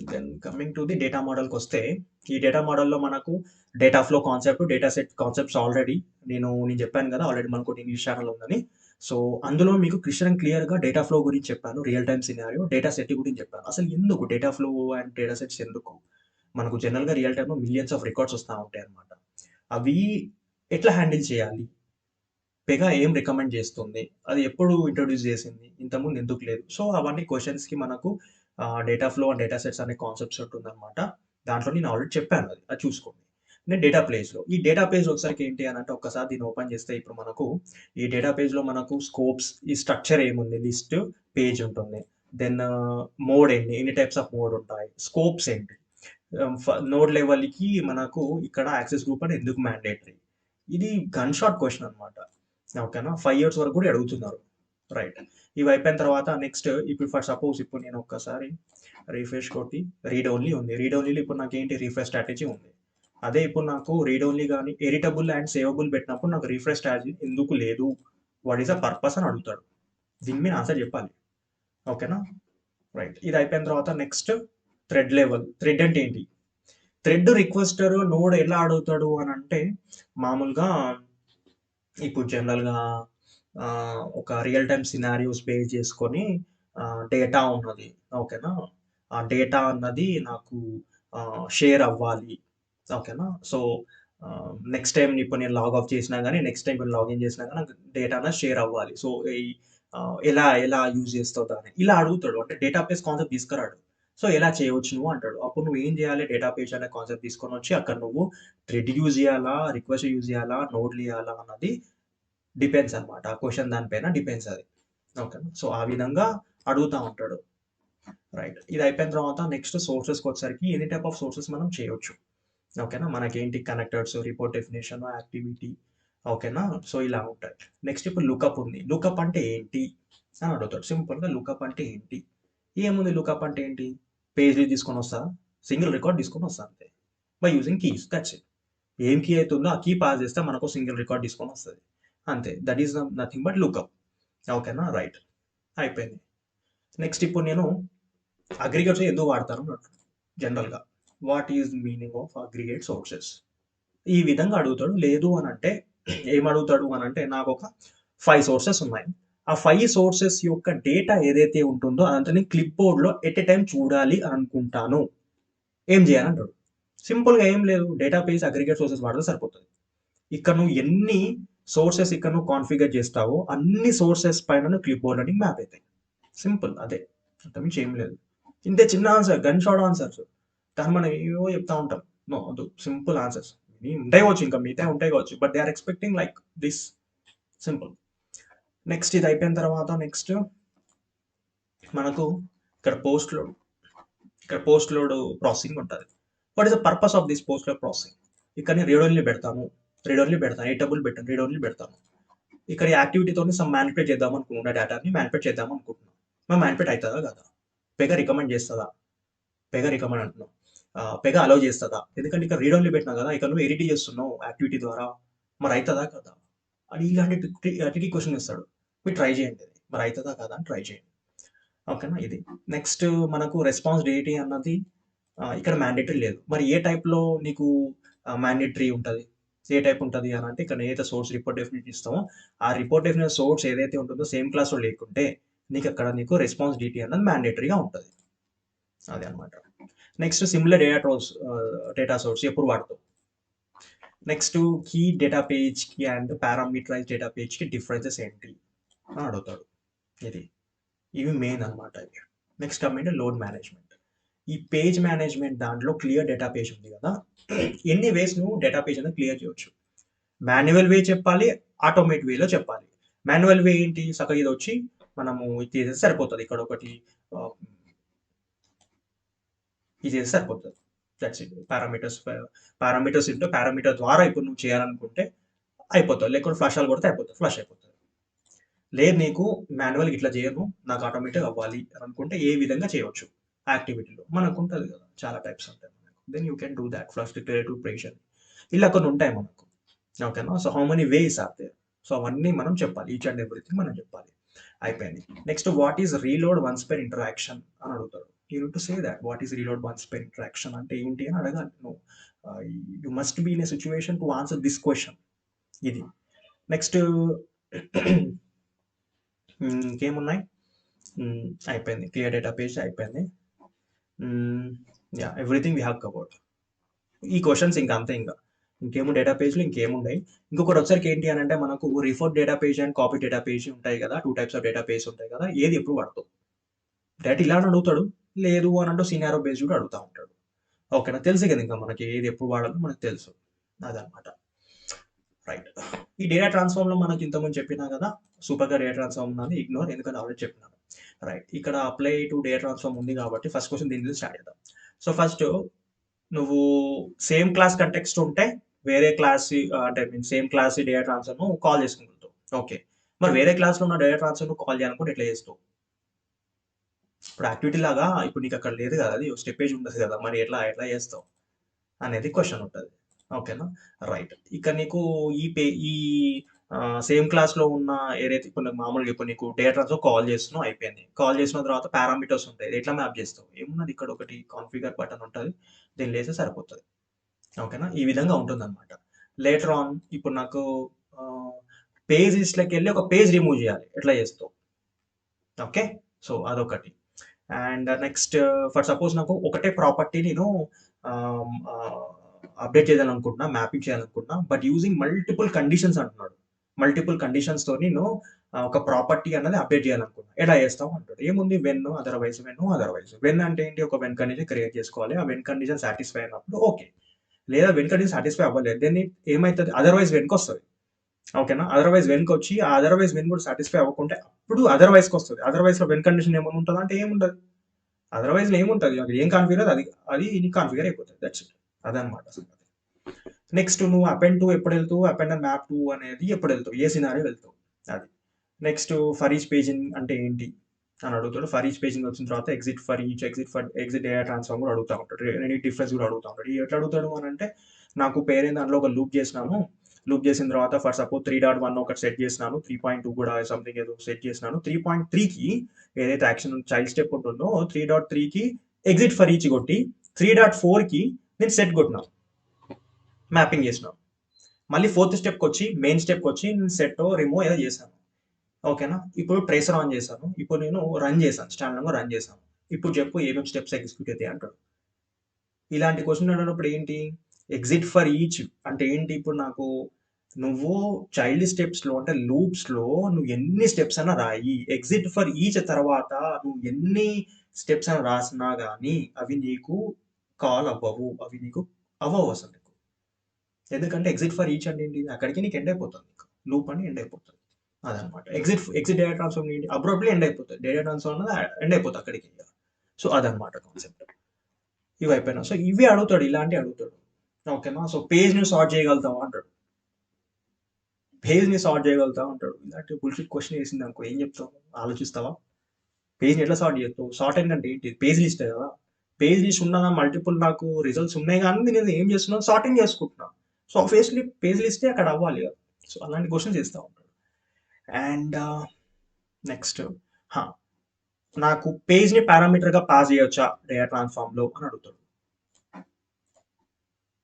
Then coming to the data మోడల్‌కొస్తే, ఈ డేటా మోడల్‌లో మనకు data flow concept, data set concepts already నేను జెప్పాను గదా! ఆల్రెడీ మనకోటి ఇంగ్లీష్ ఛానెల్ ఉందని. సో, అందులో మీకు క్లియర్ అండ్ క్లియర్‌గా డేటా ఫ్లో గురించి చెప్పాను. Real time scenario, data set గురించి చెప్పాను. అసలు ఎందుకు data flow and data sets ఎందుకు? మనకు జనరల్‌గా రియల్ టైమ్‌లో మిలియన్స్ ఆఫ్ రికార్డ్స్ వస్తా ఉంటాయన్నమాట. అవి ఎట్లా హ్యాండిల్ చేయాలి? పెగా ఏం రికమెండ్ చేస్తుంది? అది ఎప్పుడు ఇంట్రొడ్యూస్ చేసింది? ఇంతకుముందు ఎందుకు లేదు? సో, అవన్నీ క్వెషన్స్‌కి మనకు data flow and data sets అనే కాన్సెప్ట్స్ ఉంటుందన్నమాట. దాంట్లో నేను ఆల్రెడీ చెప్పాను అది. అది చూసుకోండి. నేను డేటా ప్లేస్‌లో. ఈ డేటా పేజ్ వచ్చేసరికి ఏంటి అనంటే ఒక్కసారి దీన్ని ఓపెన్ చేస్తే ఇప్పుడు మనకు ఈ డేటా పేజ్‌లో మనకు స్కోప్స్, ఈ స్ట్రక్చర్ ఏముంది? లిస్ట్, పేజ్ ఉంటుంది. దెన్ మోడ్ ఏంటి? ఎన్ని టైప్స్ ఆఫ్ మోడ్ ఉంటాయి? స్కోప్స్ ఏంటి? నోడ్ లెవెల్‌కి మనకు ఇక్కడ యాక్సెస్ గ్రూప్ అని ఎందుకు మ్యాండేటరీ? ఇది గన్ షాట్ క్వెషన్ అన్నమాట. ఓకేనా? 5 ఇయర్స్ వరకు కూడా అడుగుతున్నారు. రైట్. ఇవి అయిపోయిన తర్వాత నెక్స్ట్ ఇప్పుడు ఫర్ సపోజ్ ఇప్పుడు నేను ఒక్కసారి రిఫ్రెష్ కొట్టి రీడ్ ఓన్లీ ఉంది. రీడ్ ఓన్లీలో ఇప్పుడు నాకేంటి రిఫ్రెష్ స్ట్రాటజీ ఉంది. అదే ఇప్పుడు నాకు రీడ్ ఓన్లీ గాని ఎడిటబుల్ అండ్ సేవబుల్ పెట్టినప్పుడు నాకు రిఫ్రెష్ స్ట్రాటజీ ఎందుకు లేదు? వాట్ ఈస్ ద పర్పస్ అని అడుగుతాడు. దీని మీద ఆన్సర్ చెప్పాలి. ఓకేనా? రైట్. ఇది అయిపోయిన తర్వాత నెక్స్ట్ థ్రెడ్ లెవెల్. థ్రెడ్ అంటే ఏంటి? థ్రెడ్ రిక్వెస్టర్ నోడ్ ఎలా అడుగుతాడు అనంటే మామూలుగా ఇప్పుడు జనరల్‌గా ఒక రియల్ టైమ్ సినారియోస్ బేస్ చేసుకొని డేటా ఉన్నది. ఓకేనా? ఆ డేటా అన్నది నాకు షేర్ అవ్వాలి. ఓకేనా? సో, నెక్స్ట్ టైమ్ ఇప్పుడు నేను లాగ్ ఆఫ్ చేసినా గాని, నెక్స్ట్ టైమ్ నేను లాగిన్ చేసినా గాని నాకు డేటా అనేది షేర్ అవ్వాలి. సో, ఎలా యూజ్ చేస్తావు దాన్ని? ఇలా అడుగుతాడు. అంటే డేటాబేస్ కాన్సెప్ట్ తీసుకురాడు. సో, ఎలా చేయవచ్చు నువ్వు అంటాడు. అప్పుడు నువ్వేం చేయాలి? డేటాబేస్ అనే కాన్సెప్ట్ తీసుకొనొచ్చి అక్కడ నువ్వు థ్రెడ్ యూజ్ చేయాలా? రిక్వెస్ట్ యూజ్ చేయాలా? నోడ్‌లు ఇయ్యాలా? అన్నది డిపెండ్స్ అన్నమాట. ఆ క్వెషన్ దాని పైన డిపెండ్స్ అది. ఓకేనా? సో, ఆ విధంగా అడుగుతా ఉంటాడు. రైట్. ఇది అయిపోయిన తర్వాత నెక్స్ట్ సోర్సెస్‌కొచ్చేసరికి ఎనీ టైప్ ఆఫ్ సోర్సెస్ మనం చేయొచ్చు. ఓకేనా? మనకేంటి కనెక్టర్స్, రిపోర్ట్ డెఫినిషన్, యాక్టివిటీ ఓకేనా? సో, ఇలా ఉంటాయి. నెక్స్ట్ ఇప్పుడు లుకప్ ఉంది. లుకప్ అంటే ఏంటి? అని అడుగుతాడు. సింపుల్‌గా లుకప్ అంటే ఏంటి? ఏముంది లుకప్ అంటే ఏంటి? పేజ్‌ని తీసుకొనొస్తా. సింగిల్ రికార్డ్ తీసుకొనొస్తా అంతే. By using keys that's it. ఏం కీ అయితే ఉందో ఆ కీ పాస్ చేస్తే మనకు సింగిల్ రికార్డ్ తీసుకొనొస్తది. అంతే. That is nothing but lookup. ఓకేనా? రైట్. అయిపోయింది. నెక్స్ట్ ఇప్పుడు నేను అగ్రిగేట్స్ ఎందుకు వాడతాను జనరల్‌గా. What is meaning of aggregate sources? ఈ విధంగా అడుగుతాడు. లేదు అనంటే ఏమడుగుతాడు అనంటే నాకొక 5 సోర్సెస్ ఉన్నాయి. ఆ 5 సోర్సెస్ యొక్క డేటా ఏదైతే ఉంటుందో అదంతా నేను క్లిప్ బోర్డ్‌లో ఎట్ ఎ టైమ్ చూడాలి అని అనుకుంటాను. ఏం చేయాలంటాడు. సింపుల్‌గా ఏం లేదు. డేటాబేస్ అగ్రిగేట్ సోర్సెస్ వాడితే సరిపోతది. ఇక్కడ నువ్వు ఎన్ని సోర్సెస్ ఇక్కడ నువ్వు కాన్ఫిగర్ చేస్తావో అన్ని సోర్సెస్ పైన నువ్వు క్లిప్ బోర్డ్ అని మ్యాప్ అయితాయి. సింపుల్ అదే. అంతకుమించి ఏం లేదు. ఇంతే చిన్న ఆన్సర్ గన్ షాట్ ఆన్సర్స్. కానీ మనం ఏవేవో చెప్తా ఉంటాం. నో వద్దు. Simple answers. ఉంటాయి కావచ్చు ఇంకా మిగతాయి ఉంటాయి కావచ్చు. But they are expecting like this simple. Next ఇది అయిపోయిన తర్వాత నెక్స్ట్ మనకు ఇక్కడ పోస్ట్ లోడ్ ప్రాసెసింగ్ ఉంటది. What is the purpose of this post load processing? ఇక్కడ నేను రీడ్ ఓన్లీ పెడతాను. ఎడిటబుల్ పెట్టాను. రీడ్ ఓన్లీ పెడతాను. ఇక్కడ ఈ యాక్టివిటీతోని సమ్ మ్యానిపులేట్ చేద్దాం అనుకుంటున్నా డేటాని మ్యానిపులేట్ చేద్దాం అనుకుంటున్నా. మరి మ్యానిపులేట్ అయితదా కాదా? పెగా రికమెండ్ చేస్తదా? పెగా రికమెండ్ అంటున్నాం. పెగా అలౌ చేస్తదా? ఎందుకంటే ఇక్కడ రీడ్ ఓన్లీ పెట్టినా కదా! ఇక్కడ నువ్వు ఎడిట్ చేస్తున్నావు యాక్టివిటీ ద్వారా. మరి అయితదా కాదా? అని ఇలాంటి ట్రిక్కీ క్వెషన్ ఇస్తాడు. మీరు ట్రై చేయండి. మరి అయితదా కాదా అని ట్రై చేయండి. ఓకేనా ఇది. నెక్స్ట్ మనకు రెస్పాన్స్ డేటీ అన్నది ఇక్కడ మ్యాండేటరీ లేదు. మరి ఏ టైప్‌లో నీకు మ్యాండేటరీ ఉంటది? ఏ టైప్ ఉంటది అనంటే ఇక్కడ ఏదైతే సోర్స్ రిపోర్ట్ డెఫినిషన్ ఇస్తామో, ఆ రిపోర్ట్ డెఫినిషన్ సోర్స్ ఏదైతే ఉంటుందో సేమ్ క్లాస్‌లో లేకుంటే నీకు రెస్పాన్స్ డీటీ అన్నది మ్యాండేటరీగా ఉంటది. అది అన్నమాట. నెక్స్ట్ సిమిలర్ డేటా సోర్స్ ఎప్పుడు వాడతావు? నెక్స్ట్ కీ డేటా పేజ్‌కి అండ్ పారామీటరైజ్డ్ డేటా పేజ్‌కి డిఫరెన్సెస్ ఏంటి? అని అడుగుతాడు. ఇది. ఇవి మెయిన్ అన్నమాట ఇవి. Next coming to load management. ఈ పేజ్ మేనేజ్‌మెంట్ దాంట్లో క్లియర్ డేటా పేజ్ ఉంది కదా! ఎన్ని వేస్ నువ్వు డేటా పేజ్ అనేది క్లియర్ చేయొచ్చు. మాన్యువల్ వే చెప్పాలి. ఆటోమేట్ వేలో చెప్పాలి. మాన్యువల్ వే ఏంటి? సక్కగా ఇదొచ్చి మనము ఇది చేస్తే సరిపోతుంది. ఇక్కడ ఒకటి ఇది చేస్తే సరిపోతుంది. That's it. Parameters into parameter ద్వారా ఇప్పుడు నువ్వు చేయాలనుకుంటే అయిపోతుంది. లేకుంటే ఫ్లష్ కొడితే అయిపోతుంది, ఫ్లష్ అయిపోతుంది. లేదు నీకు మాన్యువల్ ఇట్లా చేయను, నాకు ఆటోమేటిక్ అవ్వాలి అని అనుకుంటే ఏ విధంగా చేయవచ్చు యాక్టివిటీలో మనకు ఉంటుంది కదా, చాలా టైప్స్ ఉంటాయి మనకు. Then you can do that. First declarative ప్రెషన్ ఇలా కొన్ని ఉంటాయి మనకు. ఓకేనా. So how many ways are there. So అవన్నీ మనం చెప్పాలి, ఈచ్ అండ్ ఎవ్రీథింగ్ మనం చెప్పాలి. అయిపోయింది. Next what is reload once per interaction అని అడుగుతాడు. You need to say that what is reload once per interaction అంటే ఏంటి అని అడగాలి నువ్వు. You must be in a situation to answer this question. ఇది నెక్స్ట్ ఇంకేమున్నాయి. అయిపోయింది. క్లియర్ డేటా పేజ్ అయిపోయింది. Yeah, everything we have covered. ఈ క్వశ్చన్స్ ఇంకా అంతే, ఇంకా ఇంకేమో డేటా పేజ్లు ఇంకేమున్నాయి. ఇంకొకటి వచ్చరికి ఏంటి అని అంటే మనకు refer data page and copy data page ఉంటాయి కదా, 2 టైప్స్ ఆఫ్ డేటా పేజ్ ఉంటాయి కదా. ఏది ఎప్పుడు వాడతావు డైరెక్ట్ ఇలా అని అడుగుతాడు, లేదు అని అంటూ సినారో బేస్ కూడా అడుగుతూ ఉంటాడు. ఓకేనా. తెలుసు కదా ఇంకా మనకి ఏది ఎప్పుడు వాడాలో మనకు తెలుసు, అదనమాట. రైట్. ఈ డేటా ట్రాన్స్ఫార్మ్ లో మనకి ఇంతకుముందు చెప్పినా కదా, సూపర్ గా డేటా ట్రాన్స్ఫార్మ్ ఉన్నది ఇగ్నోర్, ఎందుకంటే ఆల్రెడీ చెప్పినాను. రైట్. ఇక్కడ అప్లై టు డేటా ట్రాన్స్ఫార్మ్ ఉంది కాబట్టి ఫస్ట్ క్వశ్చన్ దీని నుంచి స్టార్ట్ చేద్దాం. సో ఫస్ట్ నువ్వు సేమ్ క్లాస్ కంటెక్స్ట్ ఉంటే వేరే క్లాస్ అంటే same class data transfer call చేసుకుంటావు. ఓకే. మరి వేరే క్లాస్లో ఉన్న డేటా ట్రాన్స్ఫర్ కాల్ చేయాలనుకుంటే ఎట్లా చేస్తావు? ఇప్పుడు యాక్టివిటీ లాగా ఇప్పుడు నీకు అక్కడ లేదు కదా, అది స్టెప్ పేజ్ ఉంటుంది కదా, మరి ఎట్లా ఎట్లా చేస్తావు అనేది క్వశ్చన్ ఉంటుంది. ఓకేనా. రైట్. ఇక నీకు ఈ సేమ్ క్లాస్లో ఉన్న ఏదైతే ఇప్పుడు మామూలుగా ఇప్పుడు నీకు డేటా ట్రాన్స్ఫర్ కాల్ చేస్తున్నావు, అయిపోయింది. కాల్ చేసిన తర్వాత పారామీటర్స్ ఉంటాయి, ఎట్లా మ్యాప్ చేస్తావు? ఏమున్నది, ఇక్కడ ఒకటి కాన్ఫిగర్ బటన్ ఉంటుంది, దీన్ని లేస్తే సరిపోతుంది. ఓకేనా. ఈ విధంగా ఉంటుంది అనమాట. లేటర్ ఆన్ ఇప్పుడు నాకు పేజ్ లిస్ట్లోకి వెళ్ళి ఒక పేజ్ రిమూవ్ చేయాలి, ఎట్లా చేస్తావు? ఓకే. సో అదొకటి. అండ్ నెక్స్ట్ ఫర్ సపోజ్ నాకు ఒకటే ప్రాపర్టీ నేను అప్డేట్ చేయాలనుకుంటున్నా, మ్యాపింగ్ చేయాలనుకుంటున్నా, బట్ యూజింగ్ మల్టిపుల్ కండిషన్స్ అంటున్నాడు. మల్టిపుల్ కండిషన్స్ తో నేను ఒక ప్రాపర్టీ అన్నది అప్డేట్ చేయాలనుకున్నా, ఎలా చేస్తాం అంటాడు. ఏముంది, వెన్ అదర్వైజ్, వెన్ అంటే ఏంటి, ఒక వెన్ కండిషన్ క్రియేట్ చేసుకోవాలి. ఆ వెన్ కండిషన్ సాటిస్ఫై అయినప్పుడు ఓకే, లేదా వెన్ కండిషన్ సాటిస్ఫై అవ్వలేదు, దెన్ ఏమవుతుంది, అదర్వైజ్ వెన్కి వస్తుంది. ఓకేనా. అదర్వైజ్ వెన్కి వచ్చి ఆ అదర్వైజ్ వెన్ కూడా సాటిస్ఫై అవ్వకుంటే అప్పుడు అదర్వైజ్కి వస్తుంది. అదర్వైజ్ లో వెన్ కండిషన్ ఏమైనా ఉంటుందా అంటే ఏముండదు. అదర్వైజ్ లో ఏముంటుంది, అక్కడ ఏం కాన్ఫిగర్ అది అది కాన్ఫిగర్ అయిపోతుంది. That's it. అదనమాట సంగతి. నెక్స్ట్ నువ్వు అపెండ్ టు ఎప్పుడు వెళ్తావు, అపెండ్ అండ్ మ్యాప్ టు అనేది ఎప్పుడు వెళ్తావు, ఏ సినారీ వెళ్తావు, అది. నెక్స్ట్ ఫర్ ఈచ్ పేజింగ్ అంటే ఏంటి అని అడుగుతాడు. ఫర్ ఈచ్ పేజింగ్ వచ్చిన తర్వాత ఎగ్జిట్ డేటా ట్రాన్స్ఫార్మ్ కూడా అడుగుతూ ఉంటాడు. ఎనీ డిఫరెన్స్ కూడా అడుగుతూ ఉంటాడు. ఎట్లా అడుగుతాడు అని అంటే, నాకు పేరెంట్ దాంట్లో ఒక లూప్ చేసినాను, లూప్ చేసిన తర్వాత ఫర్ సపోజ్ 3.1 ఒకటి సెట్ చేసినాను, 3.2 కూడా సంథింగ్ ఏదో సెట్ చేసినాను. 3.3కి ఏదైతే యాక్షన్ చైల్డ్ స్టెప్ ఉంటుందో 3.3కి ఎగ్జిట్ ఫర్ ఈచ్ కొట్టి 3.4కి నేను సెట్ కొట్టినాను, మ్యాపింగ్ చేసినాను. మళ్ళీ 4th స్టెప్కి వచ్చి మెయిన్ స్టెప్కి వచ్చి నేను సెట్ రిమూవ్ ఏదో చేశాను. ఓకేనా. ఇప్పుడు ట్రేసర్ ఆన్ చేశాను, ఇప్పుడు నేను రన్ చేశాను, స్టాండర్డ్గా రన్ చేశాను. ఇప్పుడు చెప్పు ఏమేమి స్టెప్స్ ఎగ్జిక్యూట్ అవుతాయి అంటాడు. ఇలాంటి క్వశ్చన్ అడిగినప్పుడు ఏంటి, ఎగ్జిట్ ఫర్ ఈచ్ అంటే ఏంటి, ఇప్పుడు నాకు నువ్వు చైల్డ్ స్టెప్స్లో అంటే లూప్స్లో నువ్వు ఎన్ని స్టెప్స్ అయినా రాయి, ఎగ్జిట్ ఫర్ ఈచ్ తర్వాత నువ్వు ఎన్ని స్టెప్స్ అయినా రాసినా కానీ అవి నీకు కాల్ అవ్వవు, అవి నీకు అవ్వవు అసలు నీకు. ఎందుకంటే ఎగ్జిట్ ఫర్ ఈచ్ అంటే ఏంటి, అక్కడికి నీకు ఎండ్ అయిపోతుంది, నీకు లూప్ అని ఎండ్ అయిపోతుంది. అదనమాట. ఎగ్జిట్ డేటా ట్రాన్స్ఫార్మ్ ఏంటి, అబ్రాప్ట్లీ ఎండ్ అయిపోతుంది, డేటా ట్రాన్స్ఫార్మ్ అనేది ఎండ్ అయిపోతుంది అక్కడికి. సో అదనమాట కాన్సెప్ట్. ఇవి అయిపోయినా. సో ఇవి అడుగుతాడు, ఇలాంటివి అడుగుతాడు. ఓకేనా. సో పేజ్ని సార్ట్ చేయగలుగుతావా అంటాడు, పేజ్ని సార్ట్ చేయగలుగుతావా అంటాడు. ఇలాంటి బుల్షిట్ క్వశ్చన్ వేసింది అనుకో ఏం చెప్తావు, ఆలోచిస్తావా? పేజ్ని ఎట్లా సార్ట్ చేస్తావు? సార్ట్ అంటే ఏంటి, పేజ్ లిస్ట్ కదా, పేజ్ లిస్ట్ ఉన్నదా, మల్టిపుల్ నాకు రిజల్ట్స్ ఉన్నాయి కానీ నేను ఏం చేస్తున్నాను, సార్టింగ్ చేసుకుంటున్నా. సో ఆబ్వియస్లీ పేజ్ లిస్టే అక్కడ అవ్వాలి కదా. సో అలాంటి క్వశ్చన్స్ చేస్తూ ఉంటాడు. అండ్ నెక్స్ట్ నాకు పేజ్ని పారామీటర్గా పాస్ చేయొచ్చా డేటా ట్రాన్స్ఫార్మ్లో అని అడుగుతాడు.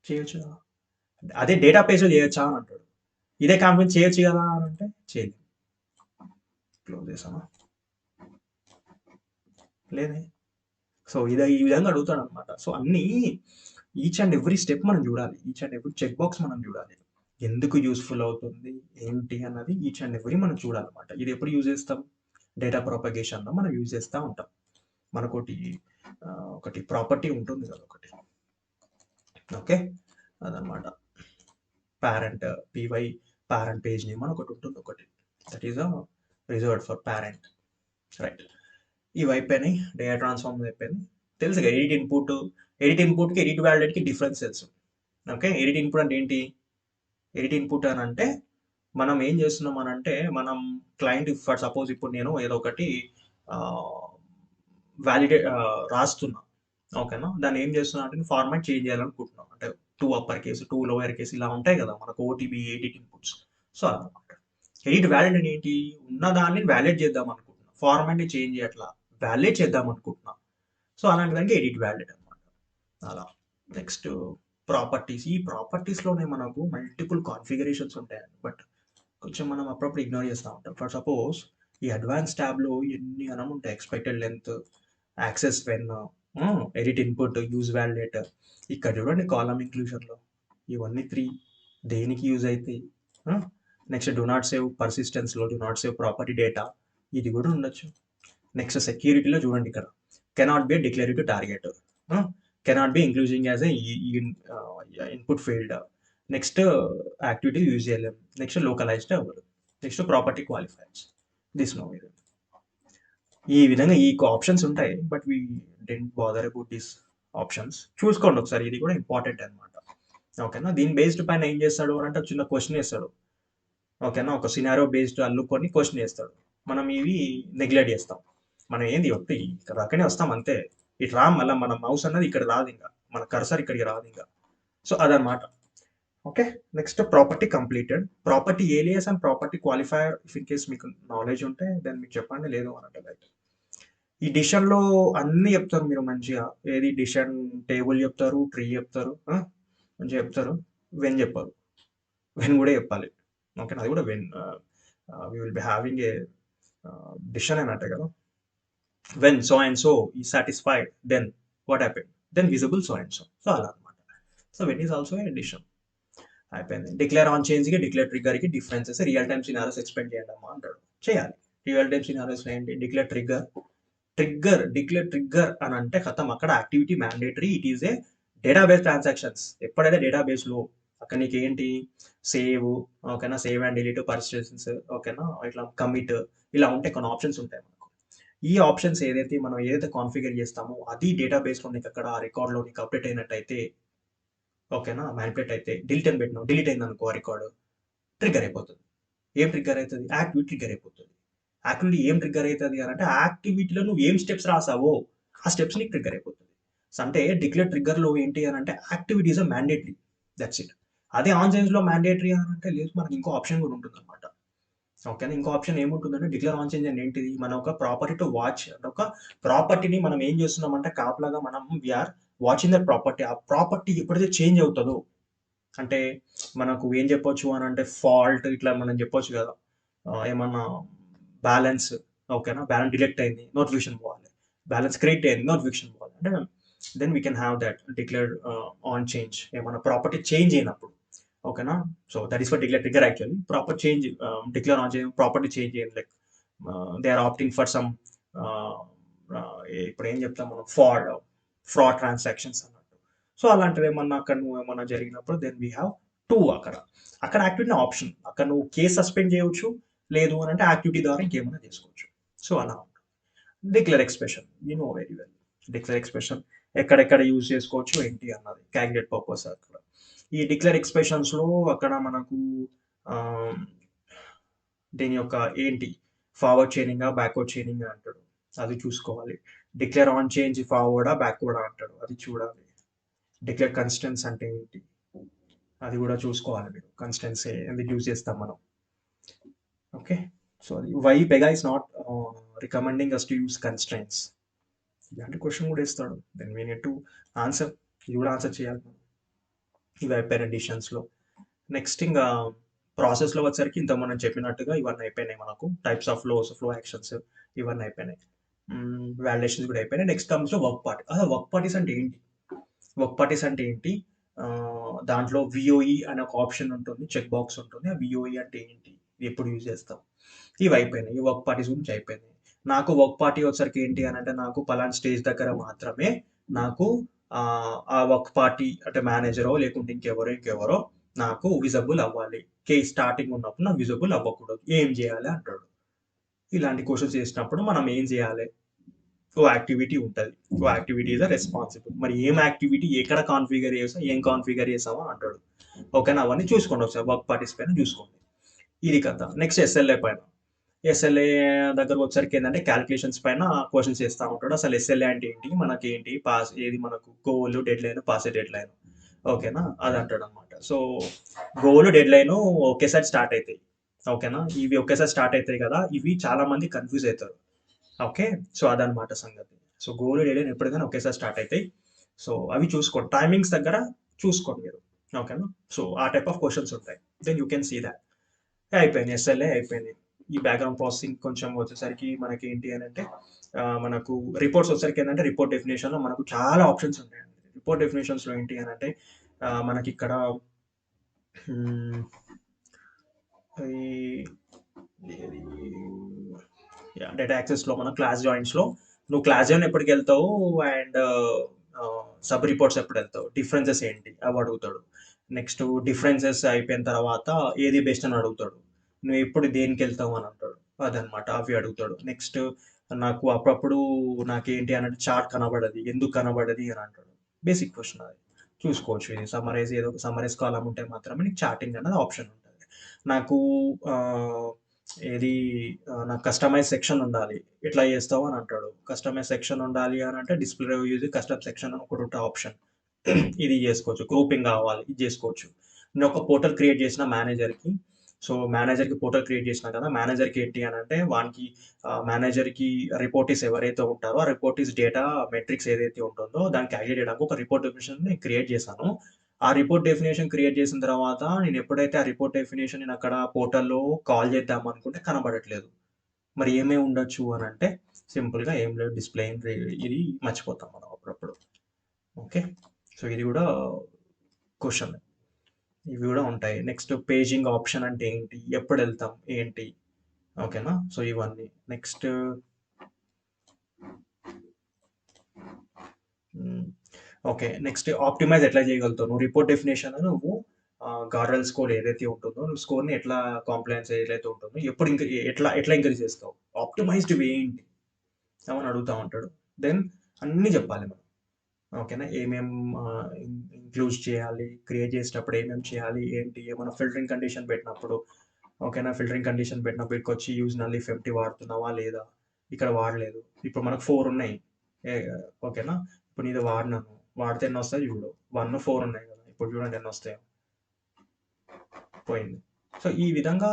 చేయొచ్చు కదా, అదే డేటా పేజ్లో చేయొచ్చా అని అంటాడు. ఇదే కాన్ఫిడెన్స్ చేయొచ్చు కదా అని అంటే చేయలేదు. క్లోజ్ చేసామా, లేదే. సో ఇది ఈ విధంగా అడుగుతాడు అనమాట. సో అన్నీ ఈచ్ అండ్ ఎవ్రీ స్టెప్ మనం చూడాలి, each and every check box మనం చూడాలి, ఎందుకు యూస్ఫుల్ అవుతుంది ఏంటి అన్నది ఈచ్ అండ్ ఎవ్రీ మనం చూడాలన్నమాట. ఇది ఎప్పుడు యూజ్ చేస్తాం, డేటా ప్రొపగేషన్లో మనం యూజ్ చేస్తూ ఉంటాం. మనకోటి ఒకటి ప్రాపర్టీ ఉంటుంది కదా ఒకటి. ఓకే. అదనమాట. Parent py parent page name అని ఒకటి ఉంటుంది ఒకటి, that is reserved for parent. Right. ఇవి అయిపోయినాయి. డేటా ట్రాన్స్ఫార్మ్ అయిపోయింది. తెలుసుగా ఎడిట్ ఇన్పుట్కి ఎడిట్ వ్యాలిడేట్కి డిఫరెన్స్ తెలుసు. ఓకే, ఎడిట్ ఇన్పుట్ అంటే ఏంటి? ఎడిట్ ఇన్పుట్ అని అంటే మనం ఏం చేస్తున్నాం అని అంటే మనం క్లయింట్ ఫర్ సపోజ్ ఇప్పుడు నేను ఏదో ఒకటి వ్యాలిడేట్ రాస్తున్నా. ఓకేనా, దాన్ని ఏం చేస్తున్నా అంటే ఫార్మాట్ చేంజ్ చేయాలనుకుంటున్నాం. అంటే 2 అప్పర్ కేసు 2 లోయర్ కేసు ఇలా ఉంటాయి కదా మనకు ఓటీబీ ఎడిట్ ఇన్పుట్స్. సో అదనమాట. ఎడిట్ వ్యాలిడ్ ఏంటి? ఉన్నదాన్ని వ్యాలిడ్ చేద్దాం అనుకుంటున్నా, ఫార్మాట్ని చేంజ్ చేయట్లా, వ్యాలిడ్ చేద్దాం అనుకుంటున్నా. సో అలాంటి దానికి ఎడిట్ వ్యాలిడ్ అనమాట. అలా. Next properties. ఈ ప్రాపర్టీస్లోనే మనకు మల్టిపుల్ కాన్ఫిగరేషన్స్ ఉంటాయి, బట్ కొంచెం మనం అప్పుడప్పుడు ఇగ్నోర్ చేస్తూ ఉంటాం. ఫర్ సపోజ్ ఈ అడ్వాన్స్ ట్యాబ్లో ఎన్ని అనం ఉంటాయి. Expected length, access when, edit input, use validate. ఇక్కడ చూడండి కాలమ్ ఇంక్లూజన్లో ఇవన్నీ 3 దేనికి యూజ్ అవుతాయి. నెక్స్ట్ డు నాట్ సేవ్ పర్సిస్టెన్స్లో do not save property data, ఇది కూడా ఉండొచ్చు. నెక్స్ట్ సెక్యూరిటీలో చూడండి ఇక్కడ cannot be declarative target, cannot be including as a input field. Next activity use చేయలేం. నెక్స్ట్ లోకలైజ్డ్ అవ్వదు. Next property qualifiers, this no. ఈ విధంగా ఈ ఆప్షన్స్ ఉంటాయి, but we don't bother about these options. చూసుకోండి ఒకసారి, ఇది కూడా ఇంపార్టెంట్ అనమాట. ఓకేనా, దీని బేస్డ్ పైన ఏం చేస్తాడు అని అంటే చిన్న క్వశ్చన్ వేస్తాడు. ఓకేనా, ఒక సినారో బేస్డ్ అల్లుకొని క్వశ్చన్ వేస్తాడు. మనం ఇవి నెగ్లెక్ట్ చేస్తాం. మనం ఏంది ఒకటి ఇక్కడ రాకనే వస్తాం అంతే. ఇటు రా, మళ్ళీ మన మౌస్ అన్నది ఇక్కడ రాదు, ఇంకా మన కర్సర్ ఇక్కడికి రాదు ఇంకా. సో అదనమాట. Okay, next property completed. Property alias and property qualifier if in case మీకు నాలెడ్జ్ ఉంటే దెన్ మీకు చెప్పండి, లేదు అన్నట్టు. లైక్ ఈ డిషన్లో అన్ని చెప్తారు మీరు మంచిగా. ఏది డిషన్ టేబుల్ చెప్తారు, ట్రీ చెప్తారు, మంచిగా చెప్తారు. వెన్ చెప్పారు, వెన్ కూడా చెప్పాలి. ఓకే, అది కూడా when we will be having a డిషన్ అన్నట్టే కదా. When so and so is satisfied, then what happen, then visible so and so. So అలా అనమాట. So when is also a డిషన్. అయిపోయింది. డిక్లేర్ ఆన్ చేంజ్కి డిక్లేర్ ట్రిగ్గర్కి differences. Real time scenarios expect చేయండి అమ్మా అంటాడు. చేయాలి. రియల్ టైమ్ సినారియోస్ ఏంటి? డిక్లేర్ డిక్లేర్ ట్రిగ్గర్ అని అంటే ఖతం, అక్కడ activity mandatory. It is a database transactions. ఎప్పుడైతే డేటాబేస్లో అక్కడ నీకు ఏంటి సేవ్, ఓకేనా, సేవ్ అండ్ డిలీట్, పర్సిస్టెన్స్, ఓకేనా, ఇట్లా కమిట్, ఇలా ఉంటాయి కొన్ని ఆప్షన్స్ ఉంటాయి మనకు. ఈ ఆప్షన్స్ మనం ఏదైతే కాన్ఫిగర్ చేస్తామో అది డేటాబేస్లో నీకు అక్కడ ఆ రికార్డ్లో నీకు అప్డేట్ అయినట్టయితే, ఓకేనా, మ్యానిపులేట్ అయితే డిలీట్ అని పెట్టినావు, డిలీట్ అయింది అనుకో ఆ రికార్డు, ట్రిగ్గర్ అయిపోతుంది. ఏం ట్రిగ్గర్ అవుతుంది? యాక్టివిటీ ట్రిగ్గర్ అయిపోతుంది. యాక్టివిటీ ఏం ట్రిగ్గర్ అవుతుంది అని అంటే యాక్టివిటీలో నువ్వు ఏం స్టెప్స్ రాసావో ఆ స్టెప్స్ నీకు ట్రిగ్గర్ అయిపోతుంది. అంటే డిక్లేర్ ట్రిగ్గర్లో ఏంటి అని అంటే activities are mandatory, that's it. అదే ఆన్ చేంజ్లో మ్యాండేటరీ అని అంటే లేదు, మనకి ఇంకో ఆప్షన్ కూడా ఉంటుంది అనమాట. ఓకేనా, ఇంకో ఆప్షన్ ఏముంటుందంటే డిక్లేర్ ఆన్ చేంజ్ అంటే ఏంటిది? మనం ఒక ప్రాపర్టీ టు వాచ్ అంటే ఒక ప్రాపర్టీని మనం ఏం చేస్తున్నామంటే కాపలాగా మనం వీఆర్ వాచింగ్ దట్ ప్రాపర్టీ. ఆ ప్రాపర్టీ ఎప్పుడైతే చేంజ్ అవుతుందో అంటే మనకు ఏం చెప్పొచ్చు అని అంటే ఫాల్ట్ ఇట్లా మనం చెప్పొచ్చు కదా. ఏమన్నా బ్యాలెన్స్, ఓకేనా, బ్యాలెన్స్ డిలెక్ట్ అయింది, నోటిఫికేషన్ పోవాలి. బ్యాలెన్స్ క్రియేట్ అయింది, నోటిఫికేషన్ పోవాలి. అంటే then we can have that declared on change. ఏమన్నా ప్రాపర్టీ చేంజ్ అయినప్పుడు, ఓకేనా. So that is for declare trigger. Actually proper change, declare on change, property change అయ్యింది. Like they are opting for some, ఇప్పుడు ఏం చెప్తాం మనం, ఫ్రాడ్ ట్రాన్సాక్షన్స్ అన్నట్టు. So అలాంటివి ఏమన్నా అక్కడ నువ్వు ఏమన్నా జరిగినప్పుడు దెన్ వీ హ్యావ్ టూ. అక్కడ యాక్టివిటీ ఆప్షన్, అక్కడ నువ్వు కేసు సస్పెండ్ చేయవచ్చు, లేదు అని అంటే యాక్టివిటీ ద్వారా ఇంకేమైనా చేసుకోవచ్చు. సో అలా ఉంటుంది. Declare expression, you know very well. Declare expression ఎక్కడెక్కడ యూజ్ చేసుకోవచ్చు ఏంటి అన్నది క్యాలిక్యులేట్ పర్పస్. అక్కడ ఈ డిక్లేర్ ఎక్స్ప్రెషన్స్లో అక్కడ మనకు దీని యొక్క ఏంటి ఫార్వర్డ్ చైనింగ్, బ్యాక్వర్డ్ చైనింగ్ అంటాడు, అది చూసుకోవాలి. డిక్లేర్ ఆన్ చేంజ్ ఫార్వర్డా బ్యాక్వర్డా అంటాడు, అది చూడాలి. డిక్లేర్ కన్స్టెన్స్ అంటే ఏంటి అది కూడా చూసుకోవాలి మీరు. కన్స్టెన్స్ ఎందుకు యూజ్ చేస్తాం మనం. ఓకే, సో అది why Pega is not recommending us to use constraints, ఇలాంటి క్వశ్చన్ కూడా ఇస్తాడు. Then we need to answer, ఇది కూడా ఆన్సర్ చేయాలి. ఇవి అయిపోయిన డిషన్స్లో. నెక్స్ట్ ఇంకా ప్రాసెస్లో వచ్చరికి ఇంత మనం చెప్పినట్టుగా ఇవన్నీ అయిపోయినాయి. మనకు టైప్స్ ఆఫ్ ఫ్లో యాక్షన్స్ ఇవన్నీ అయిపోయినాయి. వాలిడేషన్స్ కూడా అయిపోయినాయి. నెక్స్ట్ కమ్స్లో వర్క్ పార్టీ. అసలు వర్క్ పార్టీస్ అంటే ఏంటి? వర్క్ పార్టీస్ అంటే ఏంటి? దాంట్లో విఓఈ అనే ఒక ఆప్షన్ ఉంటుంది, చెక్ బాక్స్ ఉంటుంది. ఆ విఓఈ అంటే ఏంటి, ఎప్పుడు యూజ్ చేస్తాం, ఇవి అయిపోయినాయి. ఈ వర్క్ పార్టీస్ గురించి అయిపోయినాయి. నాకు వర్క్ పార్టీ వచ్చరికి ఏంటి అని అంటే నాకు పలానా స్టేజ్ దగ్గర మాత్రమే నాకు ఆ వర్క్ పార్టీ అంటే మేనేజరో లేకుంటే ఇంకెవరో నాకు విజిబుల్ అవ్వాలి. కేస్ స్టార్టింగ్ ఉన్నప్పుడు నాకు విజిబుల్ అవ్వకూడదు. ఏం చేయాలి అంటాడు. ఇలాంటి క్వశ్చన్స్ చేసినప్పుడు మనం ఏం చేయాలి? ఓ యాక్టివిటీ ఉంటుంది. ఓ యాక్టివిటీ ఇస్ రెస్పాన్సిబుల్. మరి ఏం యాక్టివిటీ ఎక్కడ కాన్ఫిగర్ చేసాం, ఏం కాన్ఫిగర్ చేసామో అంటాడు. ఓకేనా, అవన్నీ చూసుకోండి ఒకసారి, వర్క్ పార్టిస్ పైన చూసుకోండి. ఇది కథ. నెక్స్ట్ ఎస్ఎల్ఏ పైన. ఎస్ఎల్ఏ దగ్గరకు వచ్చరికి ఏంటంటే క్యాలిక్యులేషన్స్ పైన క్వశ్చన్స్ చేస్తూ ఉంటాడు. అసలు ఎస్ఎల్ఏ అంటే ఏంటి, మనకి ఏంటి, పాస్ ఏది మనకు goal, dead line, pass dead line. ఓకేనా, అది అంటాడు అనమాట. సో గోల్, డెడ్ లైన్ ఒకేసారి స్టార్ట్ అవుతాయి. ఓకేనా, ఇవి ఒకేసారి స్టార్ట్ అవుతాయి కదా, ఇవి చాలా మంది కన్ఫ్యూజ్ అవుతారు. ఓకే, సో అదనమాట సంగతి. సో గోల్, డెడ్ లైన్ ఎప్పుడైనా ఒకేసారి స్టార్ట్ అవుతాయి. సో అవి చూసుకోండి, టైమింగ్స్ దగ్గర చూసుకోండి మీరు. ఓకేనా, సో ఆ టైప్ ఆఫ్ క్వశ్చన్స్ ఉంటాయి. Then you can see that. అయిపోయింది, ఎస్ఎల్ఏ అయిపోయింది. ఈ బ్యాక్గ్రౌండ్ ప్రాసెసింగ్ కొంచెం వచ్చేసరికి మనకి ఏంటి అని అంటే మనకు రిపోర్ట్స్ వచ్చేసరికి ఏంటంటే రిపోర్ట్ డెఫినేషన్లో మనకు చాలా ఆప్షన్స్ ఉంటాయండి. రిపోర్ట్ డెఫినేషన్స్లో ఏంటి అని అంటే మనకి ఇక్కడ డేటా యాక్సెస్లో మన క్లాస్ జాయింట్స్లో నువ్వు క్లాస్ జాయిన్ ఎప్పటికి వెళ్తావు అండ్ సబ్ రిపోర్ట్స్ ఎప్పుడు వెళ్తావు, డిఫరెన్సెస్ ఏంటి అవి అడుగుతాడు. నెక్స్ట్ డిఫరెన్సెస్ అయిపోయిన తర్వాత ఏది బెస్ట్ అని అడుగుతాడు. నువ్వు ఎప్పుడు దేనికి వెళ్తావు అని అంటాడు. అదనమాట, అవి అడుగుతాడు. నెక్స్ట్ నాకు అప్పుడప్పుడు నాకేంటి అని అంటే చార్ట్ కనబడది, ఎందుకు కనబడది అని అంటాడు. బేసిక్ క్వశ్చన్ అది, చూసుకోవచ్చు. ఇది సమ్మరైజ్, ఏదో ఒక సమ్మరైజ్ కాలం ఉంటే మాత్రమే నీకు చార్టింగ్ అనేది ఆప్షన్ ఉంటుంది. నాకు ఏది నాకు కస్టమైజ్ సెక్షన్ ఉండాలి, ఎట్లా చేస్తావు అని అంటాడు. కస్టమైజ్ సెక్షన్ ఉండాలి అని అంటే డిస్ప్లే యూజ్ కస్టమ్ సెక్షన్ అని ఒకటి ఉంటుంది ఆప్షన్. ఇది చేసుకోవచ్చు. గ్రూపింగ్ కావాలి, ఇది చేసుకోవచ్చు. నేను ఒక పోర్టల్ క్రియేట్ చేసిన మేనేజర్కి. సో మేనేజర్కి పోర్టల్ క్రియేట్ చేసిన కదా, మేనేజర్కి ఏంటి అని అంటే వానికి మేనేజర్కి రిపోర్టీస్ ఎవరైతే ఉంటారో ఆ రిపోర్టీస్ డేటా మెట్రిక్స్ ఏదైతే ఉంటుందో దాన్ని క్యాలిక్యులేట్ చేయడానికి ఒక రిపోర్ట్ డెఫినేషన్ నేను క్రియేట్ చేశాను. ఆ రిపోర్ట్ డెఫినేషన్ క్రియేట్ చేసిన తర్వాత నేను ఎప్పుడైతే ఆ రిపోర్ట్ డెఫినేషన్ నేను అక్కడ పోర్టల్లో కాల్ చేద్దాం అనుకుంటే కనబడట్లేదు. మరి ఏమేమి ఉండొచ్చు అని అంటే సింపుల్గా ఏం లేదు, డిస్ప్లే ఇది మర్చిపోతాం మనం అప్పుడప్పుడు. ఓకే, సో ఇది కూడా క్వశ్చన్. ఇవి కూడా ఉంటాయి. నెక్స్ట్ పేజింగ్ ఆప్షన్ అంటే ఏంటి, ఎప్పుడు వెళ్తాం ఏంటి. ఓకేనా, సో ఇవన్నీ. నెక్స్ట్ ఓకే, నెక్స్ట్ ఆప్టిమైజ్ ఎట్లా చేయగలుగుతావు నువ్వు రిపోర్ట్ డెఫినేషన్. నువ్వు గార్డెల్ స్కోర్ ఏదైతే ఉంటుందో నువ్వు స్కోర్ని ఎట్లా కాంప్లైన్స్ ఏదైతే ఉంటుందో ఎప్పుడు ఇంకా ఎట్లా ఇంక్రీజ్ చేస్తావు, ఆప్టిమైజ్డ్ ఏంటి అని అడుగుతా ఉంటాడు. దెన్ అన్నీ చెప్పాలి మనం. ఓకేనా, ఏమేం ఇంక్లూడ్ చేయాలి, క్రియేట్ చేసేటప్పుడు ఏమేమి చేయాలి ఏంటి, ఏమైనా ఫిల్టరింగ్ కండిషన్ పెట్టినప్పుడు. ఓకేనా, ఫిల్టరింగ్ కండిషన్ పెట్టినప్పుడు ఇక్కడికి వచ్చి యూజ్ నల్ ఇఫ్ ఎంప్టీ వాడుతున్నావా లేదా, ఇక్కడ వాడలేదు. ఇప్పుడు మనకు 4 ఉన్నాయి. ఓకేనా, ఇప్పుడు ఇది వాడినాను, వాడితే ఎన్ని వస్తాయి చూడు, 1, 4 ఉన్నాయి కదా, ఇప్పుడు చూడండి ఎన్ని వస్తాయో, పోయింది. సో ఈ విధంగా